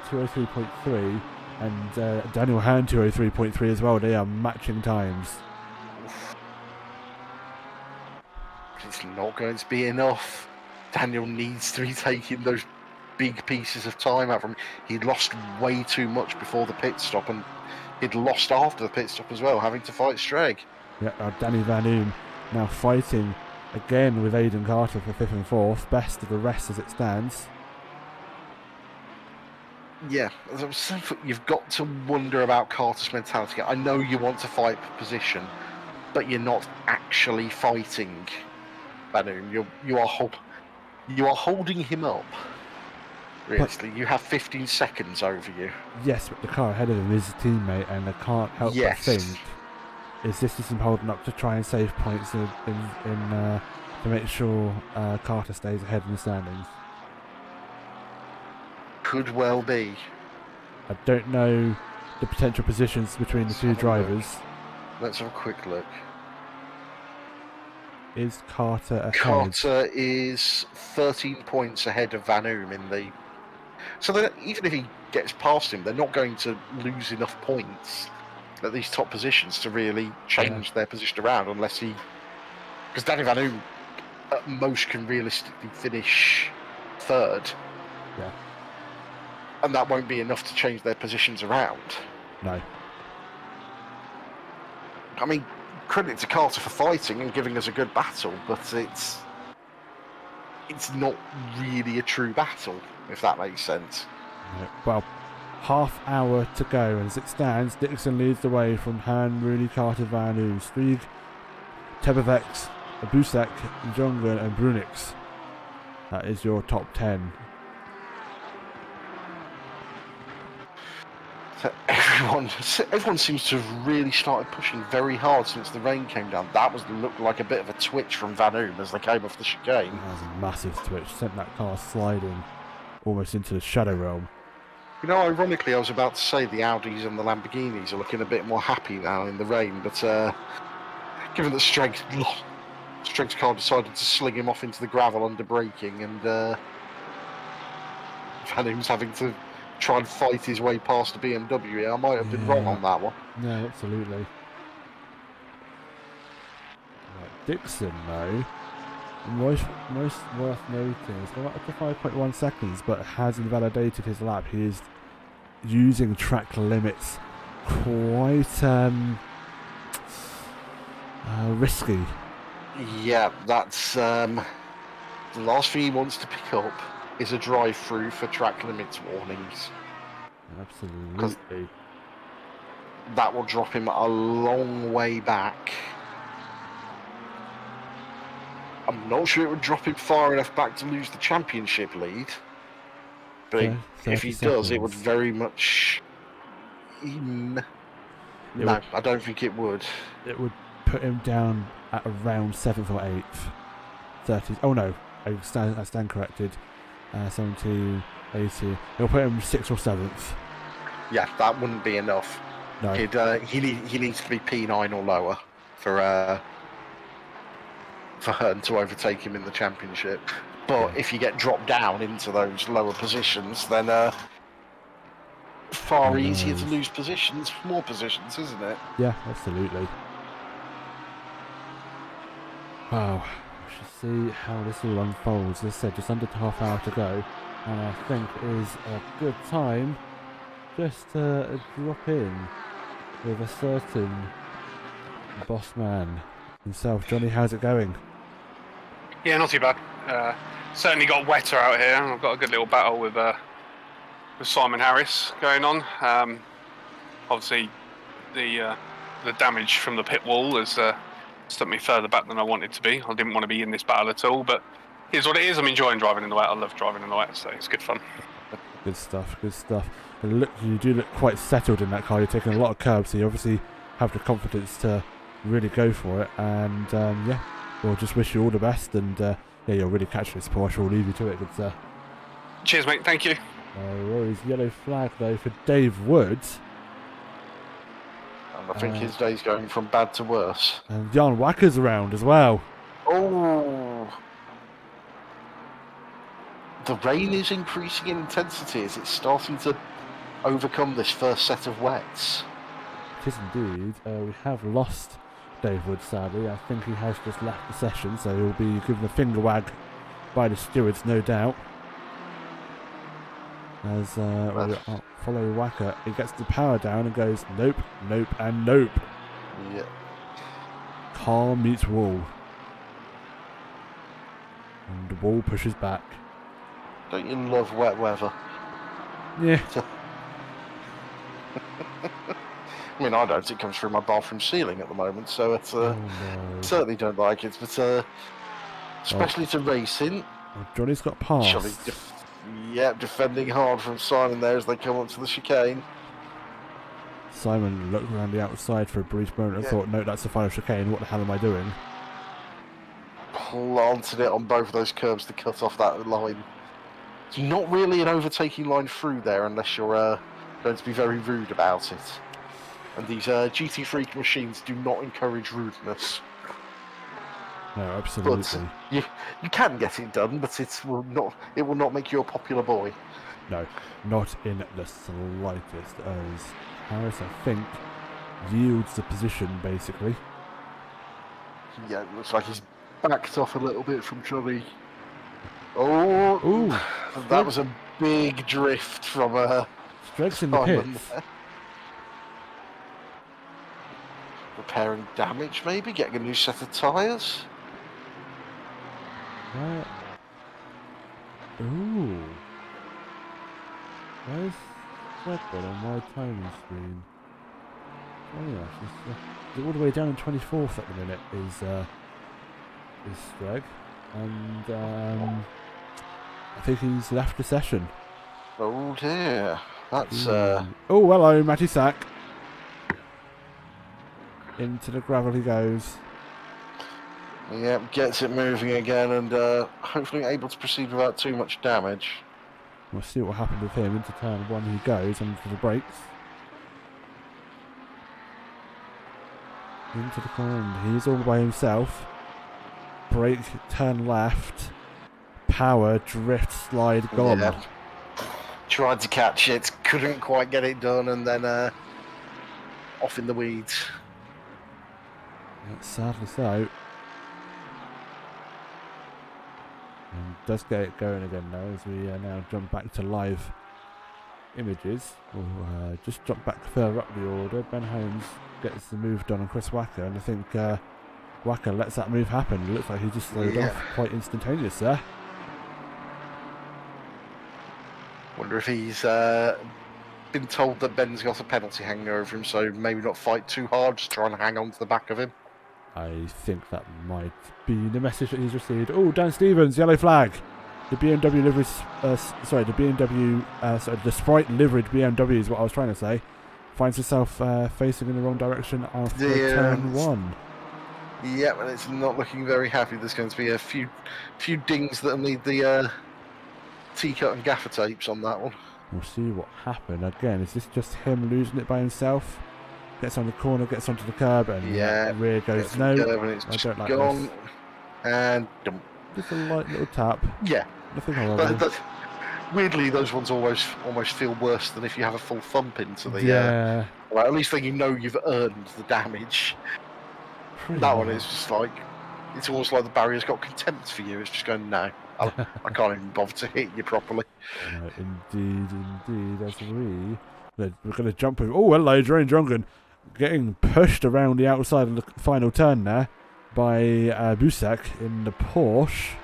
203.3, and Daniel Hearn 203.3 as well. They are matching times. It's not going to be enough. Daniel needs to be taking those big pieces of time out from him. He lost way too much before the pit stop, and he'd lost after the pit stop as well, having to fight Streg. Yeah, Danny Van Oom now fighting again with Aidan Carter for 5th and 4th, best of the rest as it stands. Yeah, you've got to wonder about Carter's mentality. I know you want to fight for position, but you're not actually fighting Van Oom. You are holding him up. Realistically, you have 15 seconds over you. Yes, but the car ahead of him is his teammate, and I can't help but think, is this just him holding up to try and save points to make sure Carter stays ahead in the standings? Could well be. I don't know the potential positions between the two drivers. Let's have a quick look. Is Carter ahead? Carter is 13 points ahead of Van Oom in the... So that even if he gets past him, they're not going to lose enough points at these top positions to really change their position around, unless he... Because Danny Van Oom at most can realistically finish 3rd. Yeah. And that won't be enough to change their positions around. No. I mean, credit to Carter for fighting and giving us a good battle, but it's not really a true battle, if that makes sense. No. Well, half hour to go, and as it stands, Dixon leads the way from Hearn, Rooney, Carter, Van Oom, Strieg, Tebevex, Busek, Jongren and Brunix. That is your top 10. Everyone seems to have really started pushing very hard since the rain came down. That looked like a bit of a twitch from Van Oom as they came off the chicane. That was a massive twitch, sent that car sliding almost into the shadow realm. You know, ironically, I was about to say the Audis and the Lamborghinis are looking a bit more happy now in the rain, but given that Streg's car decided to sling him off into the gravel under braking, and Van Oom's having to try and fight his way past the BMW. I might have been wrong on that one. No, absolutely. Right, Dixon, though, most worth noting, it's gone up to 5.1 seconds, but has invalidated his lap. He is using track limits quite risky. Yeah, that's the last thing he wants to pick up is a drive-through for track limits warnings. Absolutely. That will drop him a long way back. I'm not sure it would drop him far enough back to lose the championship lead. But if he does, it would very much... No, I don't think it would. It would put him down at around 7th or 8th. 30s. Oh no, I stand corrected. 70, 80. It'll put him 6th or 7th. Yeah, that wouldn't be enough. No. He needs to be P9 or lower for Hearn to overtake him in the championship. But if you get dropped down into those lower positions, then far easier to lose positions, more positions, isn't it? Yeah, absolutely. Wow. We should see how this all unfolds. As I said, just under half hour to go, and I think it is a good time just to drop in with a certain boss man himself. Johnny, how's it going? Yeah, not too bad. Certainly got wetter out here. I've got a good little battle with Simon Harris going on. Obviously, the damage from the pit wall has stuck me further back than I wanted to be. I didn't want to be in this battle at all, but here's what it is. I'm enjoying driving in the wet. I love driving in the wet, so it's good fun. Good stuff, good stuff. And you do look quite settled in that car. You're taking a lot of curbs, so you obviously have the confidence to really go for it. And yeah, we'll just wish you all the best. And yeah, you'll really catch this Porsche. We'll leave you to it, good sir. Cheers, mate. Thank you. No worries. Yellow flag though for Dave Woods. I think his day's going from bad to worse. And Jan Wacker's around as well. Oh! The rain is increasing in intensity as it's starting to overcome this first set of wets. It is indeed. We have lost Dave Wood, sadly. I think he has just left the session, so he'll be given a finger wag by the stewards, no doubt. As we follow Wacker, he gets the power down and goes nope, nope, and nope. Yeah. Car meets wall. And the wall pushes back. Don't you love wet weather? Yeah. I mean, I don't. It comes through my bathroom ceiling at the moment, so it's Oh, no. certainly don't like it. But especially to racing. Well, Johnny's got past. Johnny, defending hard from Simon there as they come up to the chicane. Simon looked around the outside for a brief moment and Yeah. thought, no, that's the final chicane. What the hell am I doing? Planted it on both of those curbs to cut off that line. It's not really an overtaking line through there unless you're going to be very rude about it. And these GT Freak machines do not encourage rudeness. No, absolutely. But you can get it done, but it will not make you a popular boy. No, not in the slightest. As Harris, I think, yields the position basically. Yeah, it looks like he's backed off a little bit from Johnny. Oh, Ooh, that was a big drift from Streg's in the Simon pits. there. Repairing damage, maybe getting a new set of tyres. Ooh. Where's Stregford on my timing screen? Oh yeah, she's all the way down in 24th at the minute is Streg. And I think he's left the session. Oh dear, that's Oh, hello, Matty Sack. Into the gravel he goes. Yep, gets it moving again and hopefully able to proceed without too much damage. We'll see what happens with him. Into turn one he goes, and for the brakes. Into the corner, he's all by himself. Brake, turn left. Power, drift, slide, gone. Yeah. Tried to catch it, couldn't quite get it done, and then off in the weeds. Yeah, sadly so. And does get it going again now as we now jump back to live images. We'll just jump back further up the order. Ben Holmes gets the move done on Chris Wacker, and I think Wacker lets that move happen. It looks like he just slowed off quite instantaneous there. Wonder if he's been told that Ben's got a penalty hanging over him, so maybe not fight too hard, just try and hang on to the back of him. I think that might be the message that he's received. Oh, Dan Stevens, yellow flag. The BMW livery, the Sprite liveried BMW is what I was trying to say. Finds himself facing in the wrong direction after turn one. Yeah, and it's not looking very happy. There's going to be a few dings that'll need the T-cut and gaffer tapes on that one. We'll see what happened. Again, is this just him losing it by himself? Gets on the corner, gets onto the curb, and rear goes no. I don't like this. And dump. Just a light little tap. Yeah. Nothing horrible. But weirdly, those ones almost feel worse than if you have a full thump into the. Yeah. Well, at least then you know you've earned the damage. Pretty that much. one is just like, it's almost like the barrier's got contempt for you. It's just going, no, I can't even bother to hit you properly. Indeed. As we're going to jump with. Oh, hello, Drain Drunken. Getting pushed around the outside of the final turn there by Busek in the Porsche.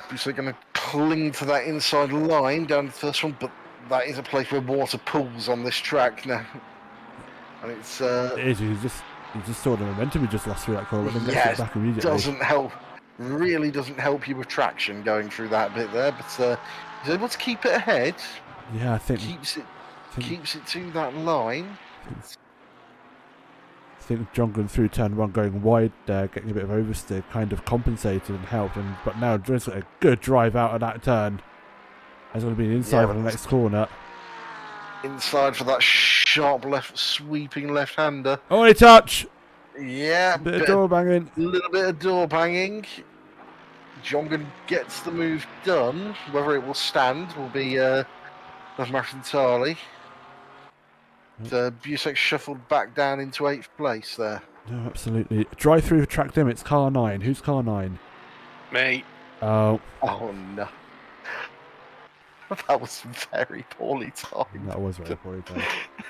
Busek going to cling to that inside line down the first one, but that is a place where water pools on this track now. And it's It is. He just saw the momentum he just lost through that corner, and then gets it back immediately. Doesn't help. Really doesn't help you with traction going through that bit there, but he's able to keep it ahead. Yeah, I think keeps it to that line. I think Jongan through turn one going wide there, getting a bit of oversteer, kind of compensated and helped. But now John's got a good drive out of that turn. There's going to be an inside on the next corner. inside for that sharp left, sweeping left-hander. Oh, a touch! Yeah, Bit of door banging. a little bit of door banging. Jongan gets the move done. Whether it will stand will be another matter entirely. Busek shuffled back down into 8th place there. No, absolutely. Drive through the track limits, car 9. Who's car 9? Me. Oh. Oh no. That was very poorly timed. That was very poorly done.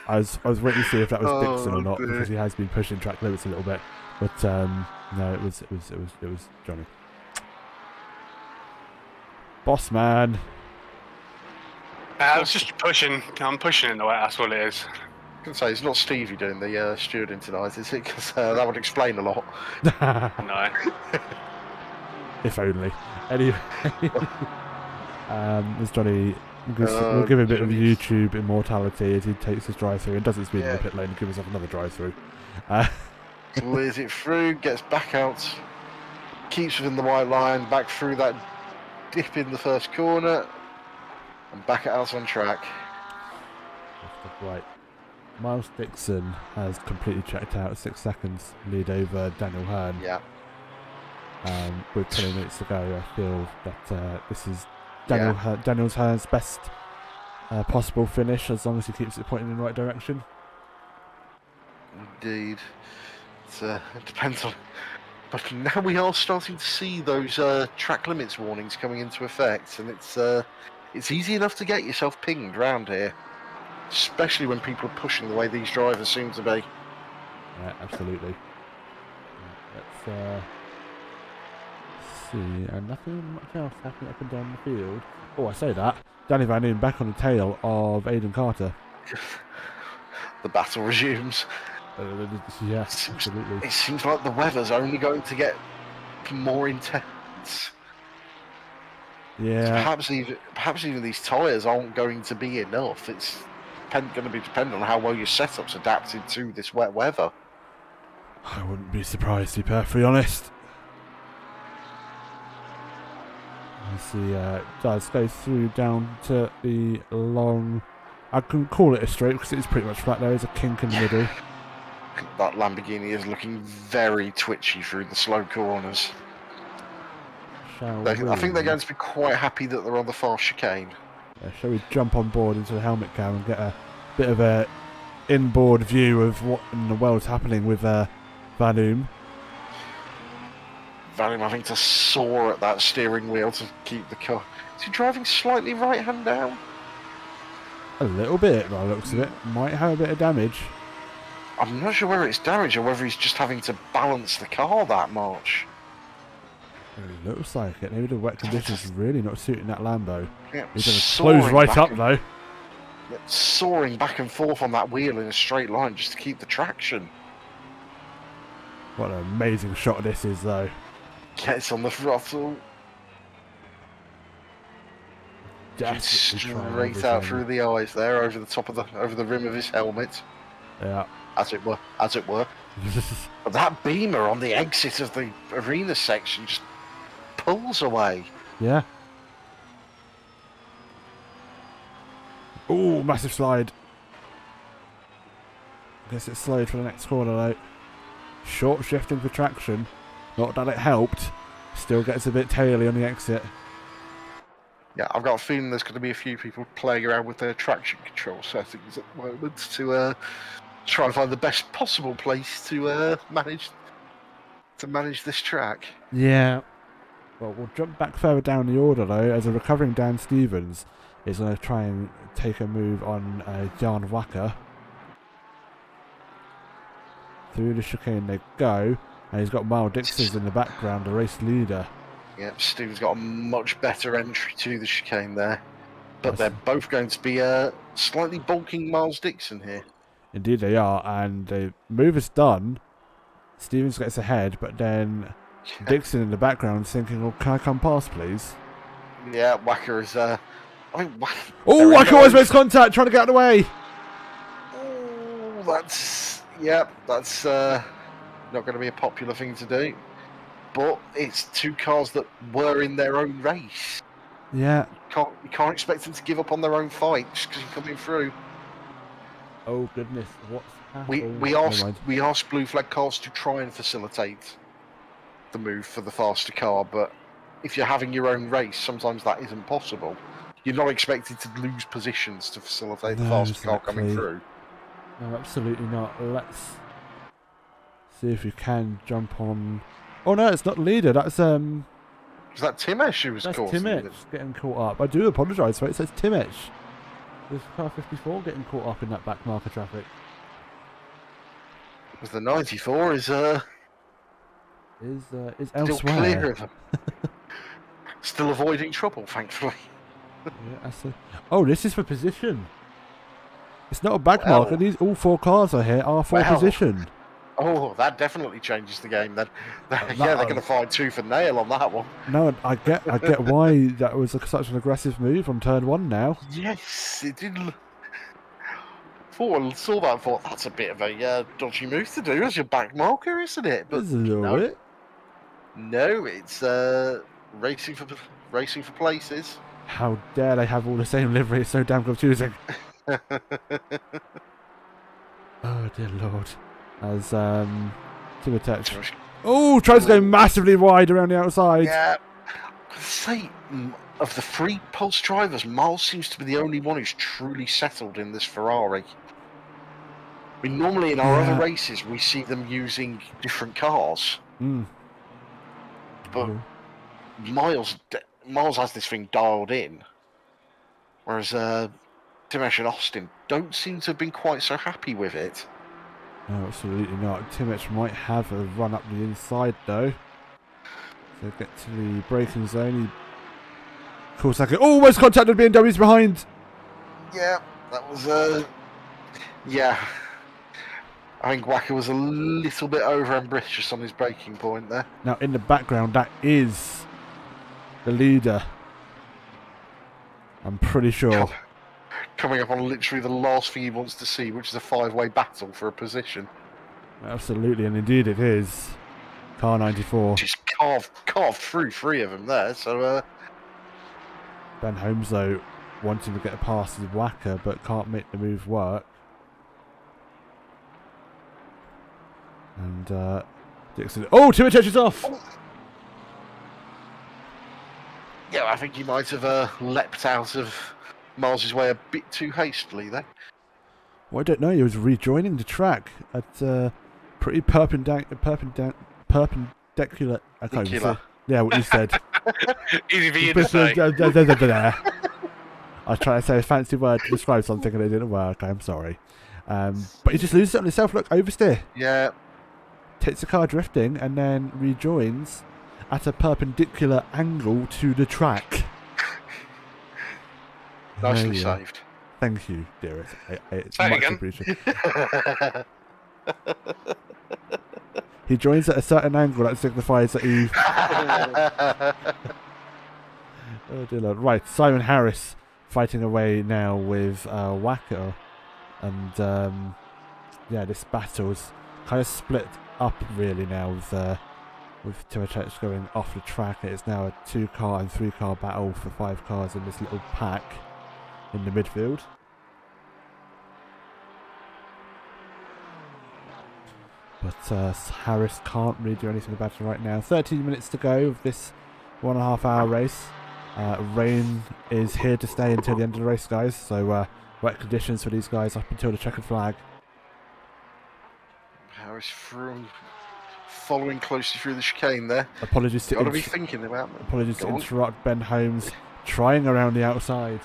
I was waiting to see if that was Dixon or not, dear. because he has been pushing track limits a little bit. But no, it was Johnny. Boss man. I was just pushing. I'm pushing in the way. That's all it is. I can say it's not Stevie doing the stewarding tonight, is it? Because that would explain a lot. No. If only. Anyway. There's Johnny. We'll give him a bit of YouTube immortality as he takes his drive through and doesn't speed in the pit lane and give himself another drive through. Clears it through, gets back out, keeps within the white line, back through that dip in the first corner, and back out on track. Right. Miles Dixon has completely checked out. 6 seconds lead over Daniel Hearn. Yeah. With 20 minutes to go, I feel that this is Daniel Hearn's best possible finish, as long as he keeps it pointing in the right direction. Indeed. It depends on... But now we are starting to see those track limits warnings coming into effect, and it's easy enough to get yourself pinged round here, especially when people are pushing the way these drivers seem to be. Yeah, absolutely. Let's see, and nothing much else happening up and down the field. Oh, I say that. Danny Van Oom back on the tail of Aiden Carter. The battle resumes. Yeah, absolutely. It seems like the weather's only going to get more intense. Yeah. Perhaps even these tyres aren't going to be enough. It's going to be dependent on how well your setup's adapted to this wet weather. I wouldn't be surprised, to be perfectly honest. Let's see, it does go through down to the long... I can call it a straight because it is pretty much flat. There is a kink in the middle. That Lamborghini is looking very twitchy through the slow corners. I think they're going to be quite happy that they're on the far chicane. Yeah, shall we jump on board into the helmet cam and get a bit of a inboard view of what in the world's happening with Van Oom? Van Oom having to soar at that steering wheel to keep the car. Is he driving slightly right hand down? A little bit, by the looks of it. Might have a bit of damage. I'm not sure whether it's damage or whether he's just having to balance the car that much. It looks like it. Maybe the wet conditions is really not suiting that Lambo. Yeah, He's going to close right up though. Soaring back and forth on that wheel in a straight line just to keep the traction. What an amazing shot this is though. Gets on the throttle. Desperately Straight out through the eyes there, over the top of over the rim of his helmet. Yeah. As it were. But that beamer on the exit of the arena section just pulls away. Yeah. Oh, massive slide. Guess it's slowed for the next corner though. Short shifting for traction. Not that it helped. Still gets a bit taily on the exit. Yeah, I've got a feeling there's going to be a few people playing around with their traction control settings at the moment to try and find the best possible place to manage this track. Yeah. Well, we'll jump back further down the order though, as a recovering Dan Stevens is going to try and take a move on Jan Wacker. Through the chicane they go, and he's got Miles Dixon in the background, the race leader. Yep, Steven's got a much better entry to the chicane there. But they're both going to be slightly bulking Miles Dixon here. Indeed they are, and the move is done. Stevens gets ahead, but then Dixon in the background is thinking, well, can I come past, please? Yeah, Wacker is... Oh, Wacker always makes contact, trying to get out of the way! Oh, that's... Yep, that's not going to be a popular thing to do. But it's two cars that were in their own race. Yeah. You can't expect them to give up on their own fight just because you're coming through. Oh goodness, what's We happened? we Never asked mind. we asked blue flag cars to try and facilitate the move for the faster car, but if you're having your own race, sometimes that isn't possible. You're not expected to lose positions to facilitate the No, faster car coming exactly. through. No, absolutely not. Let's see if we can jump on. Oh no, it's not the leader. That's Was that Timesh who was that's caught? Timich getting caught up. I do apologise for it. It says Timich. There's car 54 getting caught up in that back marker traffic. Was the 94 is Is still elsewhere. clear of them. Still avoiding trouble, thankfully. Yeah, that's oh, this is for position. It's not a back Well. marker. These all 4 cars are here are for Well. position. Oh, that definitely changes the game then. Yeah, That- they're going to find tooth and nail on that one. No, I get why that was such an aggressive move on turn 1 now. Yes, it did. Saw that and thought that's a bit of a dodgy move to do as your back marker, isn't it? But There's a little no, bit. no, it's racing for places. How dare they have all the same livery? It's so damn confusing. Oh dear lord. As Timotech. Oh, tries to go massively wide around the outside. Yeah, I'd say of the 3 Pulse drivers, Miles seems to be the only one who's truly settled in this Ferrari. I mean, normally in our Yeah. other races, we see them using different cars, Mm. but Oh. Miles has this thing dialed in, whereas Timesh and Austin don't seem to have been quite so happy with it. No, absolutely not. Timich might have a run up the inside though. So get to the braking zone. He calls like almost contacted BMW's behind. Yeah, that was yeah. I think Wacker was a little bit over-ambitious on his braking point there. Now in the background, that is the leader. I'm pretty sure. Coming up on literally the last thing he wants to see, which is a 5-way battle for a position. Absolutely, and indeed it is. Car 94. Just carved through 3 of them there. So Ben Holmes though wanting to get past his Wacker, but can't make the move work. And Dixon. Oh, Timotech is off. yeah, I think he might have leapt out of Miles' way a bit too hastily there. Well, I don't know. He was rejoining the track at pretty perpendicular. I can't even say. Yeah, what you said. Easy for you to say. I was trying to say a fancy word to describe something and it didn't work. I'm sorry. But he just loses it on himself. Look, oversteer. Yeah. Takes the car drifting and then rejoins at a perpendicular angle to the track. Nicely Yeah. saved. Thank you, dearest. It's Say it much again. appreciated. He joins at a certain angle that signifies that he... Oh dear Lord. Right, Simon Harris fighting away now with Wacker. And yeah, this battle's kind of split up really now with Timotech going off the track. It's now a 2-car and 3-car battle for 5 cars in this little pack in the midfield. But Harris can't really do anything about it right now. 13 minutes to go of this 1.5 hour race. Rain is here to stay until the end of the race, guys. So wet conditions for these guys up until the checkered flag. Harris following closely through the chicane there. Apologies to Got to be thinking about them. apologies to Go on. interrupt Ben Holmes trying around the outside.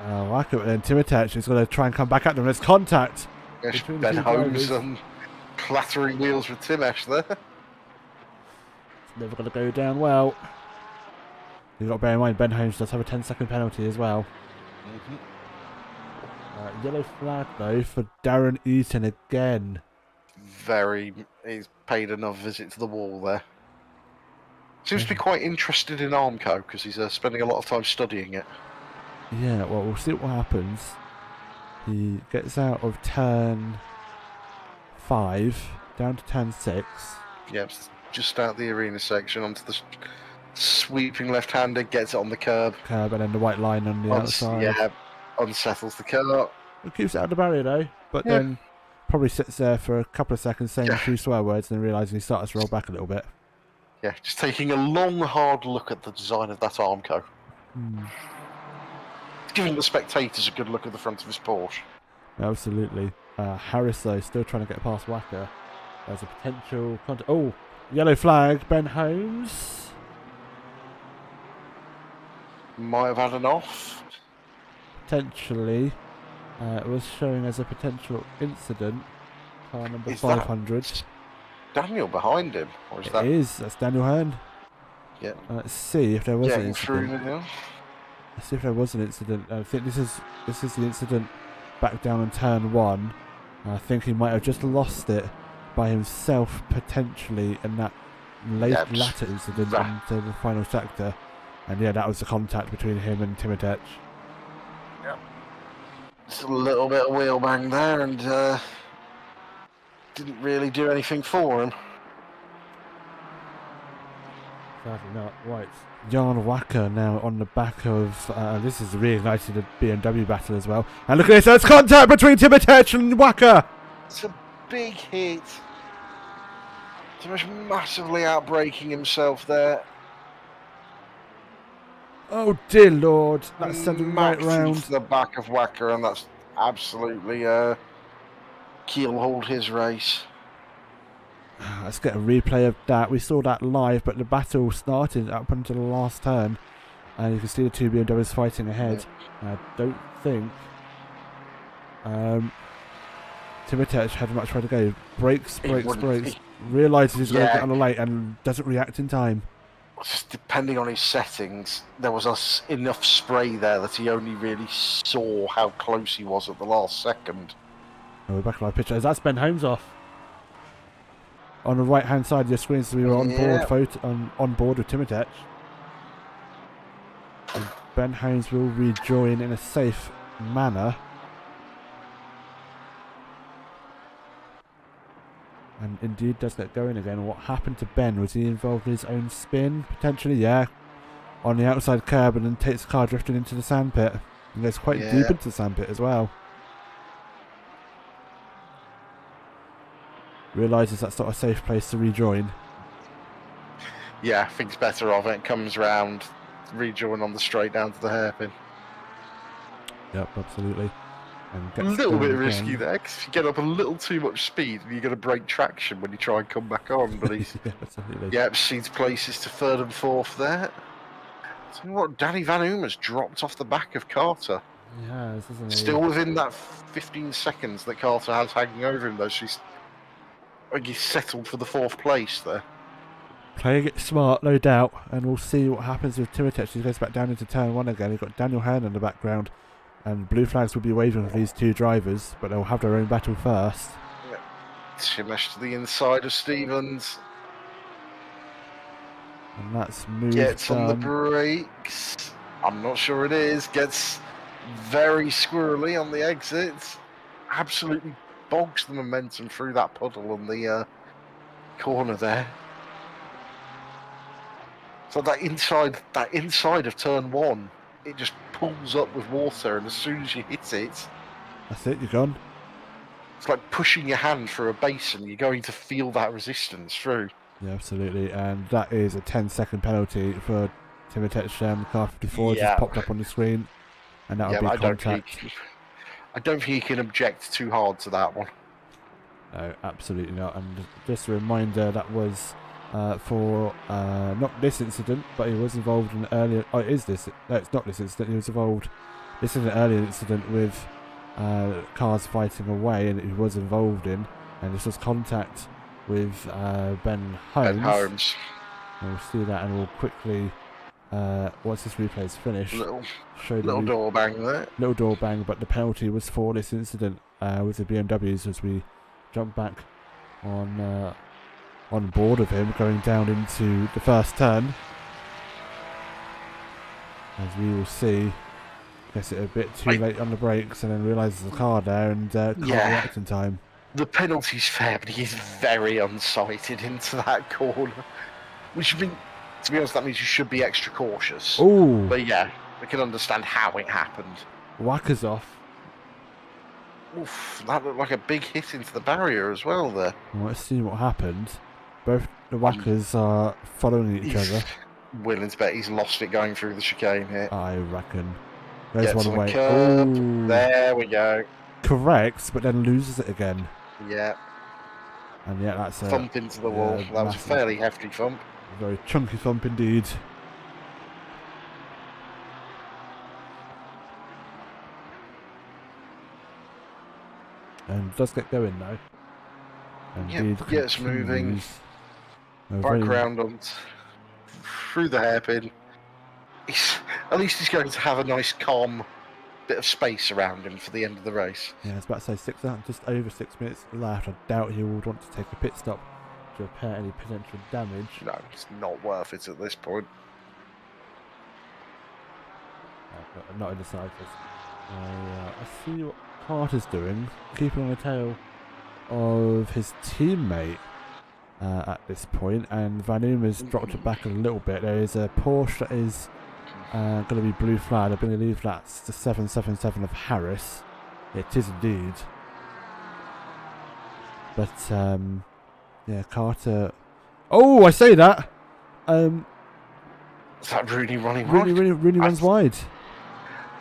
Wacker and Timotech is going to try and come back at them. There's contact. Yes, between the Ben two Holmes drivers. clattering wheels with Timesh there. It's never going to go down well. You've got to bear in mind Ben Holmes does have a 10-second penalty as well. Yellow flag though for Darren Eaton again. He's paid another visit to the wall there. Seems to be quite interested in Armco because he's spending a lot of time studying it. Yeah, well, we'll see what happens. He gets out of turn 5 down to turn 6. Yeah, just out the arena section onto the sweeping left-hander, gets it on the curb. Curb and then the white line on the outside. Yeah, unsettles the car. It keeps it out of the barrier though, but then probably sits there for a couple of seconds saying a few swear words and then realising he starts to roll back a little bit. Yeah, just taking a long, hard look at the design of that Armco. It's giving the spectators a good look at the front of his Porsche. Absolutely. Harris though, still trying to get past Wacker. There's a potential contact. Oh, yellow flag, Ben Holmes. Might have had an off. Potentially. It was showing as a potential incident. Car number Is 500. that Daniel behind him? Or is that... It is. That's Daniel Hearn. Yeah. Let's see if there was an Getting through incident. now. Let's see if there was an incident. I think this is the incident back down on turn 1. I think he might have just lost it by himself potentially in that latter incident into the final sector. And yeah, that was the contact between him and Timotech. Yep. Just a little bit of wheel bang there and didn't really do anything for him. Sadly not. Right. Jan Wacker now on the back of... this is reignited a BMW battle as well. And look at this, there's contact between Timotech and Wacker! It's a big hit. Timotech massively outbraking himself there. Oh dear lord, that's sending right Macked round. into the back of Wacker, and that's absolutely keelhauled his race. Let's get a replay of that. We saw that live, but the battle started up until the last turn. And you can see the two BMWs fighting ahead. I don't think Timotech had much further to go. Brakes. Realises he's going to get on the late and doesn't react in time. Just depending on his settings, there was enough spray there that he only really saw how close he was at the last second. Oh, we're back live picture. That's Ben Holmes off. On the right hand side of your screen, so we were on board with Timotech. And Ben Holmes will rejoin in a safe manner. And indeed does get going again. What happened to Ben? Was he involved in his own spin? Potentially, yeah. On the outside curb and then takes the car drifting into the sandpit. And goes quite deep into the sandpit as well. Realises that's not a safe place to rejoin. Yeah, thinks better of it. Comes round, rejoin on the straight down to the hairpin. Yep, absolutely. And a little bit risky there, because if you get up a little too much speed, you're going to break traction when you try and come back on. But he's cedes places to third and fourth there. So what? Danny Van Oom has dropped off the back of Carter. Yeah, isn't he? Still within that 15 seconds that Carter has hanging over him, though. He's settled for the fourth place there. Playing it smart, no doubt, and we'll see what happens with Timotech. He goes back down into turn 1 again. He's got Daniel Hearn in the background, and blue flags will be waving for these two drivers, but they'll have their own battle first. Yep. Shimmesh to the inside of Stevens. And that's moved. Gets on the brakes. I'm not sure it is. Gets very squirrely on the exits. Absolutely bogs the momentum through that puddle on the corner there. So that inside of turn 1, it just pulls up with water, and as soon as you hit it, that's it. You're gone. It's like pushing your hand through a basin. You're going to feel that resistance through. Yeah, absolutely, and that is a 10-second penalty for Timotech. Car 54 just popped up on the screen, and that would be contact. I don't think he can object too hard to that one. No, absolutely not. And just a reminder, that was for not this incident, but he was involved in an earlier. Oh, is this? No, it's not this incident. He was involved. This is an earlier incident with cars fighting away, and he was involved in. And this was contact with Ben Holmes. Ben Holmes. And we'll see that, and we'll quickly. Once this replay is finished, little door bang there. Little door bang, but the penalty was for this incident with the BMWs as we jump back on board of him going down into the first turn. As we will see, gets it a bit too late on the brakes and then realises the car there and can't react in time. The penalty's fair, but he's very unsighted into that corner, which means, to be honest, that means you should be extra cautious. Ooh. But yeah, we can understand how it happened. Whacker's off. Oof, that looked like a big hit into the barrier as well there. Well, let's see what happened. Both the Wackers are following each He's other. willing to bet he's lost it going through the chicane here. I reckon. There's Gets one on the away. curb. Oh, There we go. correct, but then loses it again. Yeah. And yeah, that's a Thump into the wall. That was a massive, fairly hefty thump. very chunky thump indeed. And does get going though. Indeed, Yep, gets moving. continues. Back round on through the hairpin. At least he's going to have a nice calm bit of space around him for the end of the race. Yeah, I was about to say just over 6 minutes left. I doubt he would want to take a pit stop to repair any potential damage. No, it's not worth it at this point. Not in the cycles. I see what Carter's doing, keeping on the tail of his teammate at this point, and Van Oom has dropped it back a little bit. There is a Porsche that is going to be blue flagged. I believe that's the 777 of Harris. It is indeed. But yeah, Carter. Oh, I say that. Is that Rooney running wide? Rooney runs wide.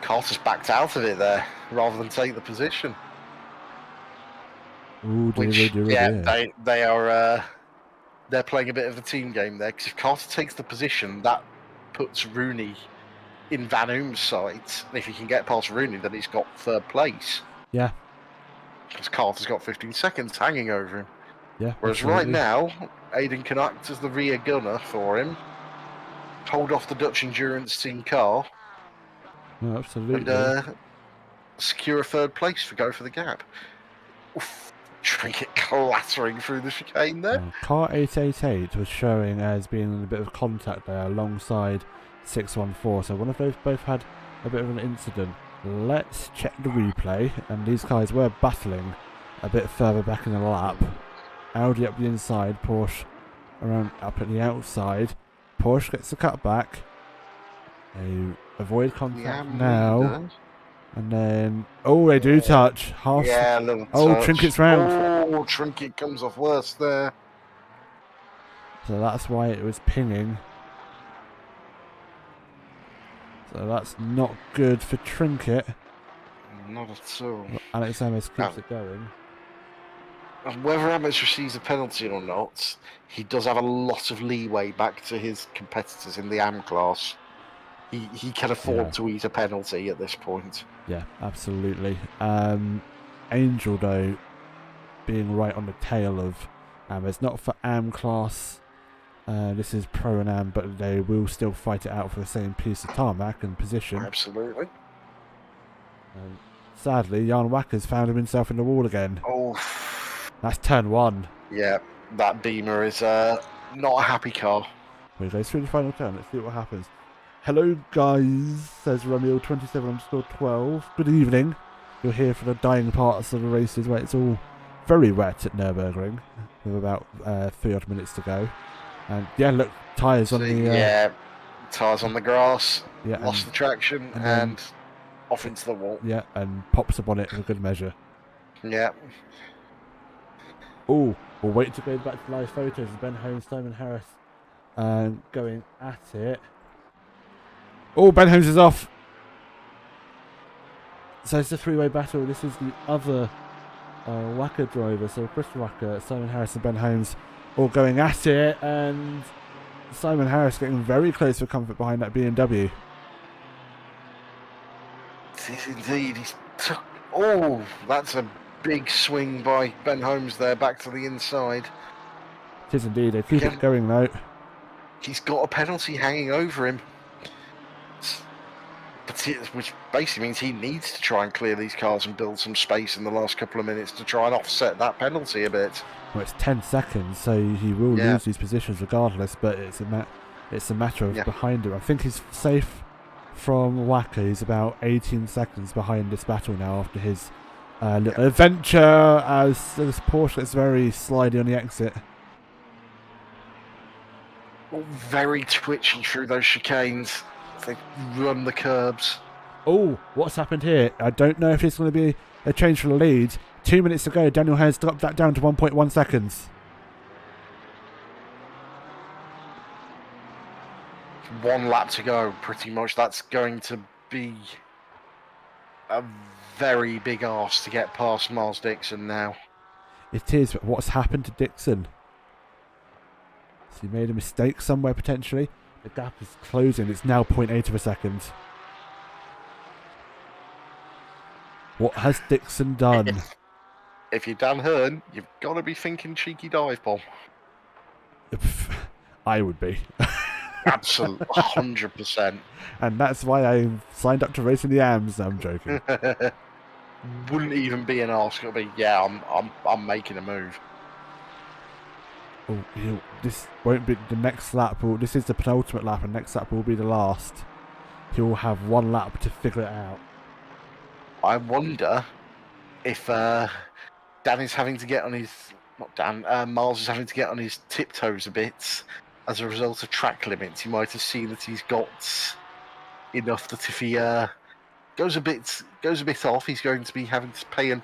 Carter's backed out of it there, rather than take the position. Ooh, They are. They're playing a bit of a team game there, because if Carter takes the position, that puts Rooney in Van Oom's sights. And if he can get past Rooney, then he's got third place. Yeah. Because Carter's got 15 seconds hanging over him. Yeah. Whereas right now, Aiden can act as the rear gunner for him, hold off the Dutch Endurance Team car, No, absolutely. and secure a third place for go for the gap. Oof, Trinket clattering through the chicane there. Car 888 was showing as being in a bit of contact there alongside 614, so one of those both had a bit of an incident. Let's check the replay, and these guys were battling a bit further back in the lap. Audi up the inside, Porsche around up at the outside. Porsche gets the cut back. They avoid contact now. And then, oh, they do touch. Half. Yeah, a little touch. Trinket's round. Oh, Trinket comes off worse there. So that's why it was pinging. So that's not good for Trinket. Not at all. Alex Amos keeps it going. And whether Amos receives a penalty or not, he does have a lot of leeway back to his competitors in the AM class. He can afford to eat a penalty at this point. Yeah, absolutely. Angel, though, being right on the tail of it's not for AM class. This is Pro and AM, but they will still fight it out for the same piece of tarmac and position. Absolutely. Sadly, Jan Wacker's found himself in the wall again. Oh. That's turn one. Yeah, that Beamer is not a happy car. We go through the final turn. Let's see what happens. Hello, guys, says Romeo27_12. Good evening. You're here for the dying parts of the races where it's all very wet at Nurburgring, with about 3 odd minutes to go. And yeah, look, tyres on the... tyres on the grass, yeah, lost the traction, and off into the wall. Yeah, and pops up on it for good measure. Yeah. Oh, we'll wait to go back to live photos of Ben Holmes, Simon Harris going at it. Oh, Ben Holmes is off. So it's a three-way battle. This is the other Wacker driver. So Chris Wacker, Simon Harris and Ben Holmes all going at it. And Simon Harris getting very close for comfort behind that BMW. It is indeed. Oh, that's a big swing by Ben Holmes there, back to the inside. It is indeed. They keep it going though. He's got a penalty hanging over him. Which basically means he needs to try and clear these cars and build some space in the last couple of minutes to try and offset that penalty a bit. Well, it's 10 seconds, so he will lose these positions regardless, but it's a matter of behind him. I think he's safe from Wacker. He's about 18 seconds behind this battle now after his little adventure as this Porsche gets very slidey on the exit. Very twitchy through those chicanes. They run the curbs. Oh, what's happened here? I don't know if it's going to be They changed for the lead. 2 minutes to go. Daniel Hare's dropped that down to 1.1 seconds. One lap to go, pretty much. That's going to be a very big arse to get past Miles Dixon now. It is, but what's happened to Dixon? So he made a mistake somewhere potentially. The gap is closing. It's now 0.8 of a second. What has Dixon done? If you're Dan Hearn, you've got to be thinking cheeky dive bomb. I would be. Absolutely, 100%. And that's why I signed up to racing the AMs. I'm joking. Wouldn't even be an ask. It'll be, yeah, I'm making a move. Oh, this won't be the next lap. This is the penultimate lap, and next lap will be the last. He'll have one lap to figure it out. I wonder if Dan is having to get on his... Not Dan, Miles is having to get on his tiptoes a bit as a result of track limits. He might have seen that he's got enough that if he goes a bit off, he's going to be having to pay a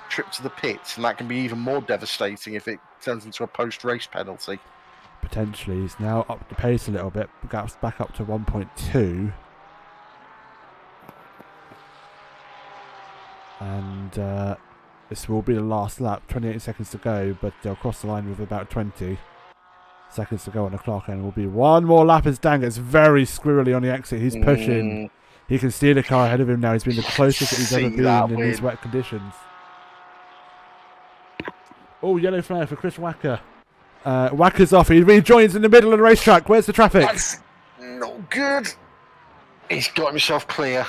trip to the pits, and that can be even more devastating if it turns into a post-race penalty. Potentially. He's now up the pace a little bit. Gap's back up to 1.2. And this will be the last lap. 28 seconds to go, but they'll cross the line with about 20 seconds to go on the clock, and will be one more lap as Dan gets very squirrely on the exit. He's pushing. He can steer the car ahead of him now. He's been the closest that he's ever been in these wet conditions. Oh, yellow flag for Chris Wacker. Wacker's off. He rejoins in the middle of the racetrack. Where's the traffic? That's not good. He's got himself clear.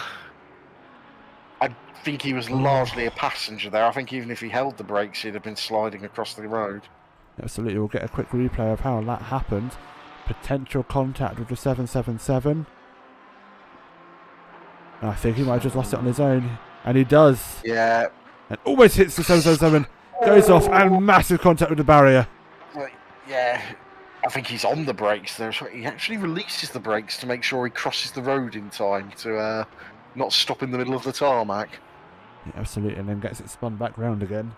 I think he was largely a passenger there. I think even if he held the brakes, he'd have been sliding across the road. Absolutely. We'll get a quick replay of how that happened. Potential contact with the 777. I think he might have just lost it on his own. And he does. Yeah. And almost hits the 777. Goes off, and massive contact with the barrier. Yeah. I think he's on the brakes there. He actually releases the brakes to make sure he crosses the road in time to not stop in the middle of the tarmac. Yeah, absolutely. And then gets it spun back round again.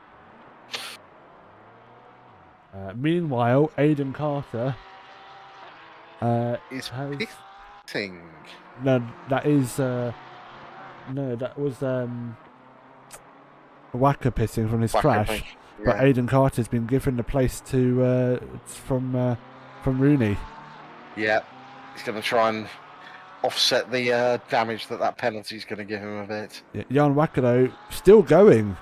Meanwhile, Aidan Carter Is has... pitting. No, that is... no, that was Wacker pitting from his crash. Yeah. But Aidan Carter's been given the place to from Rooney. Yeah. He's going to try and offset the damage that penalty is going to give him a bit. Yeah, Jan Wacker, though, still going,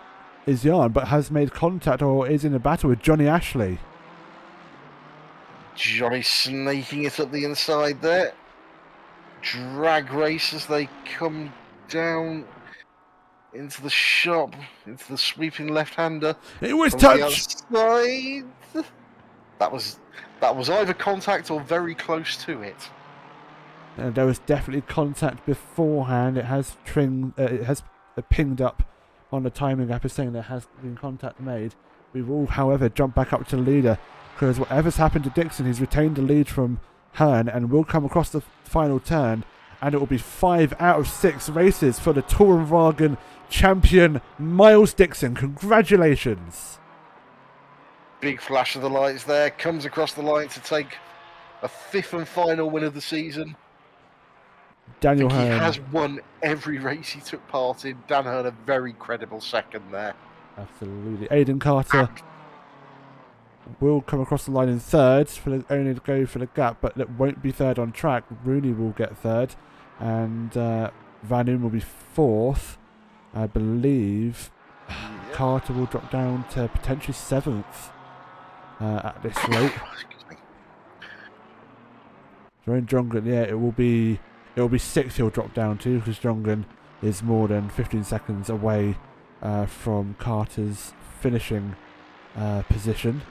is Jan, but has made contact or is in a battle with Johnny Ashley. Johnny snaking it up the inside there. Drag race as they come down into the shop, into the sweeping left-hander. It was from touch. The outside. That was either contact or very close to it. There was definitely contact beforehand. It has pinged up on the timing app, is saying there has been contact made. We will, however, jump back up to the leader, because whatever's happened to Dixon, he's retained the lead from Hearn and will come across the final turn, and it will be 5 out of 6 races for the Tourenwagen champion Miles Dixon. Congratulations. Big flash of the lights there, comes across the line to take a 5th and final win of the season. Daniel He Hearn has won every race he took part in. Dan Hearn a very credible second there. Absolutely. Aidan Carter will come across the line in third, only to go for the gap, but it won't be third on track. Rooney will get third, and Van Oom will be fourth. I believe Carter will drop down to potentially 7th at this rate. Jerome Jongren, yeah, it will be 6th he'll drop down to, because Jongren is more than 15 seconds away from Carter's finishing position.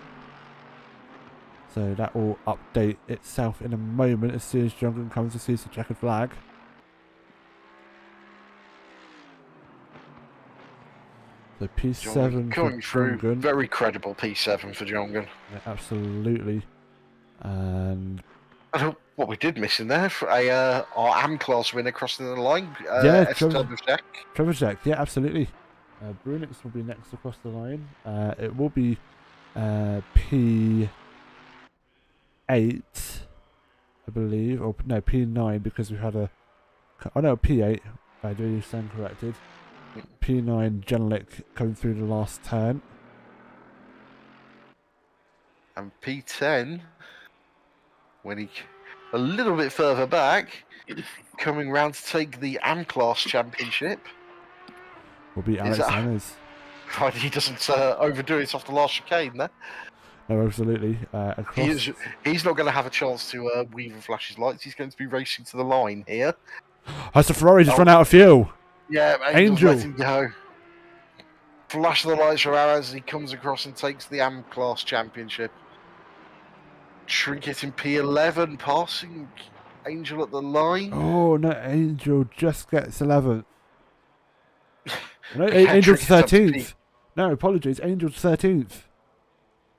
So that will update itself in a moment as soon as Jongren comes and sees the checkered flag. So P7 coming for through, Jongren. very credible P7 for Jongren. Yeah, absolutely. And what we did miss in there for our AM class winner crossing the line. Yeah, Trevor Jack. Trevor Jack, yeah, absolutely. Brunix will be next across the line. It will be P8, I believe, or no, P9 because we had a. Oh no, P8. I do stand corrected. P9 Genelic coming through the last turn. And P10, when he a little bit further back, coming round to take the AM-Class Championship. Will be Alex that- Sanders. Right, he doesn't overdo it off the last chicane there. No, absolutely. Across. He's not going to have a chance to weave and flash his lights. He's going to be racing to the line here. Has the Ferrari just run out of fuel? Yeah, Angel. let him go. Flash the lights for as he comes across and takes the AM-Class Championship. Trinket in P11, passing Angel at the line. Oh, no, Angel just gets 11th. No, Yeah, Angel's Trinket's up to 13th. No, apologies, Angel's 13th.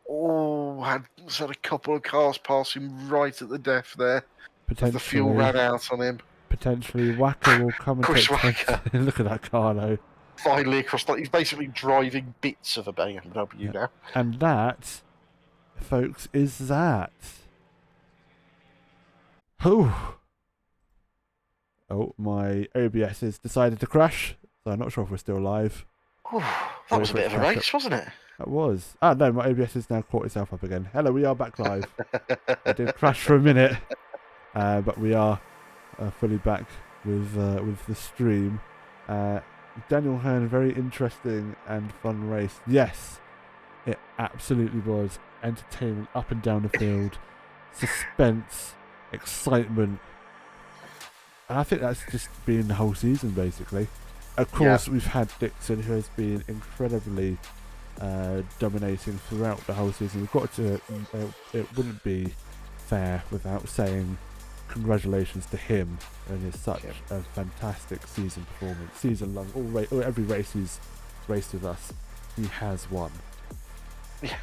Oh, had a couple of cars passing right at the death there. The fuel ran out on him. Potentially, Wacker will come and Push take Wacker. Look at that car, though. Finally across, he's basically driving bits of a BMW now. And that, folks, is that. Oh, my OBS has decided to crash, so I'm not sure if we're still live. That was a bit of a race, wasn't it? That was. Ah, no, my OBS has now caught itself up again. Hello, we are back live. I did crash for a minute, but we are fully back with the stream. Daniel Hearn, very interesting and fun race. Yes, it absolutely was. Entertainment up and down the field, suspense, excitement. And I think that's just been the whole season, basically. Of course, we've had Dixon, who has been incredibly dominating throughout the whole season. We've got to. It wouldn't be fair without saying congratulations to him and his such a fantastic season performance, season long. Every race he's raced with us, he has won. Yeah.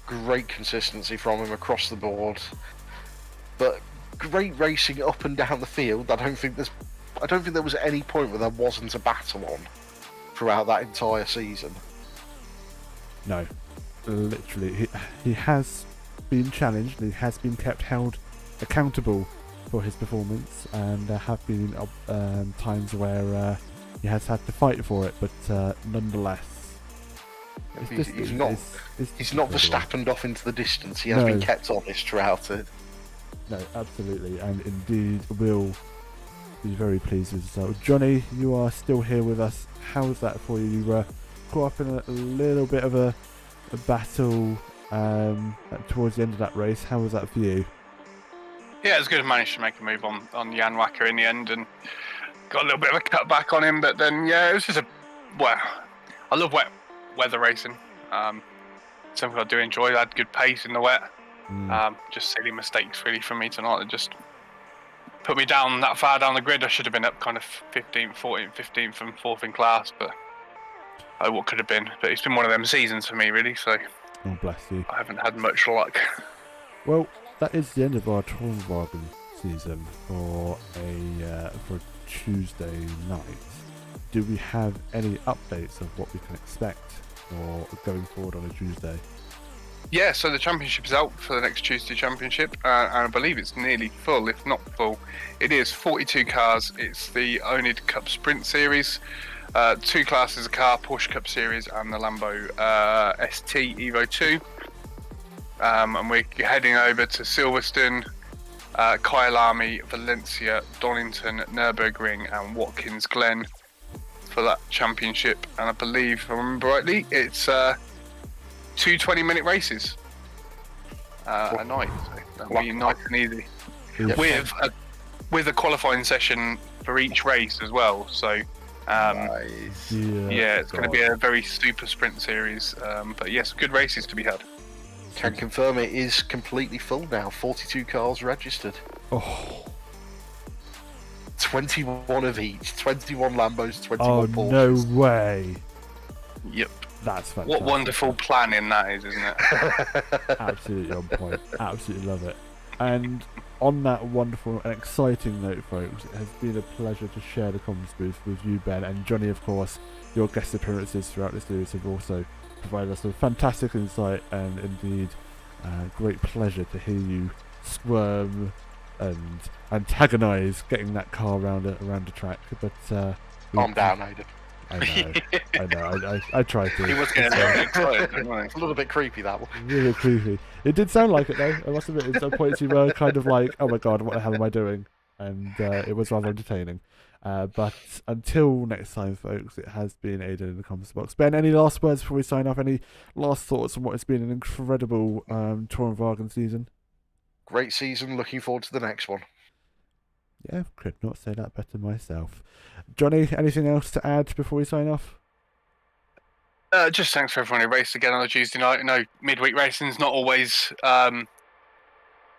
Great consistency from him across the board, but great racing up and down the field. I don't think there was any point where there wasn't a battle on throughout that entire season. No, literally, he has been challenged. He has been held accountable for his performance, and there have been times where he has had to fight for it, but nonetheless, he's not Verstappened off into the distance. He has been kept honest throughout it. No, absolutely, and indeed will be very pleased with yourself. Johnny, you are still here with us. How's that for you? You were caught up in a little bit of a battle towards the end of that race. How was that for you? Yeah, it was good. I managed to make a move on Jan Wacker in the end and got a little bit of a cutback on him. But then, it was just I love wet weather racing. Something I do enjoy. I had good pace in the wet. Just silly mistakes really from me tonight that just put me down that far down the grid. I should have been up kind of 15th, 14th, 15th and 4th in class, but what could have been. But it's been one of them seasons for me really, so oh, bless you. I haven't had much luck. Well, that is the end of our Tourenwagen season for Tuesday night. Do we have any updates of what we can expect or going forward on a Tuesday? Yeah, so the championship is out for the next Tuesday championship, and I believe it's nearly full, if not full. It is 42 cars. It's the oNiD Cup Sprint Series, 2 classes of car, Porsche Cup Series and the Lambo ST Evo 2. And we're heading over to Silverstone, Kyalami, Valencia, Donington, Nurburgring and Watkins Glen for that championship. And I believe, if I remember rightly, it's 2 20-minute races a night. So that'll be nice and easy. With a qualifying session for each race as well. So Nice. it's going to be a very super sprint series. But yes, good races to be had. Can confirm it is completely full now. 42 cars registered. Oh. 21 of each. 21 Lambos, 21 Porsches. Oh, no way. Yep. That's fantastic. What wonderful planning that is, isn't it? Absolutely on point. Absolutely love it. And on that wonderful and exciting note, folks, it has been a pleasure to share the comms booth with you, Ben, and Johnny, of course. Your guest appearances throughout the series have also provided us with fantastic insight, and indeed great pleasure to hear you squirm and antagonise getting that car around the track. But Calm down, Aidan. I know. I tried to. He was getting a little bit excited, wasn't It's a little bit creepy, that one. Really creepy. It did sound like it though. I must admit, at some points you were kind of like, "Oh my god, what the hell am I doing?" And it was rather entertaining. But until next time, folks, it has been Aidan in the comments box. Ben, any last words before we sign off? Any last thoughts on what has been an incredible Tourenwagen season? Great season. Looking forward to the next one. Yeah, could not say that better myself. Johnny, anything else to add before we sign off? Just thanks for everyone who raced again on a Tuesday night. I know midweek racing's not always the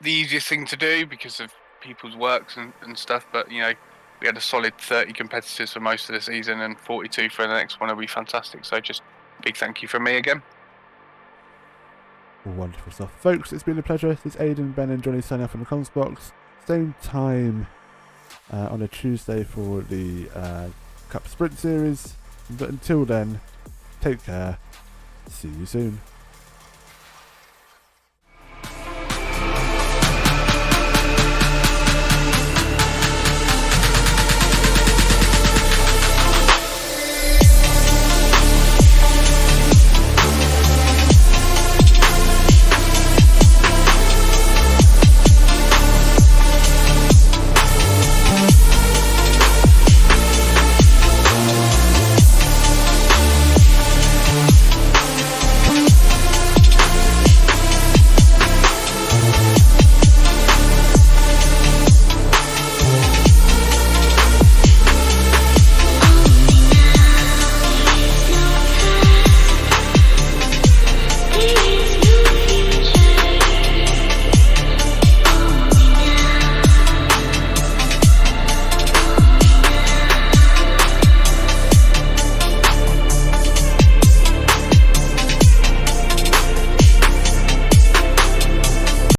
easiest thing to do because of people's works and stuff, but you know, we had a solid 30 competitors for most of the season, and 42 for the next one will be fantastic. So just big thank you from me again. Wonderful stuff. Folks, it's been a pleasure. This is Aidan, Ben and Johnny signing off on the comms box. Same time on a Tuesday for the Cup Sprint Series. But until then, take care. See you soon.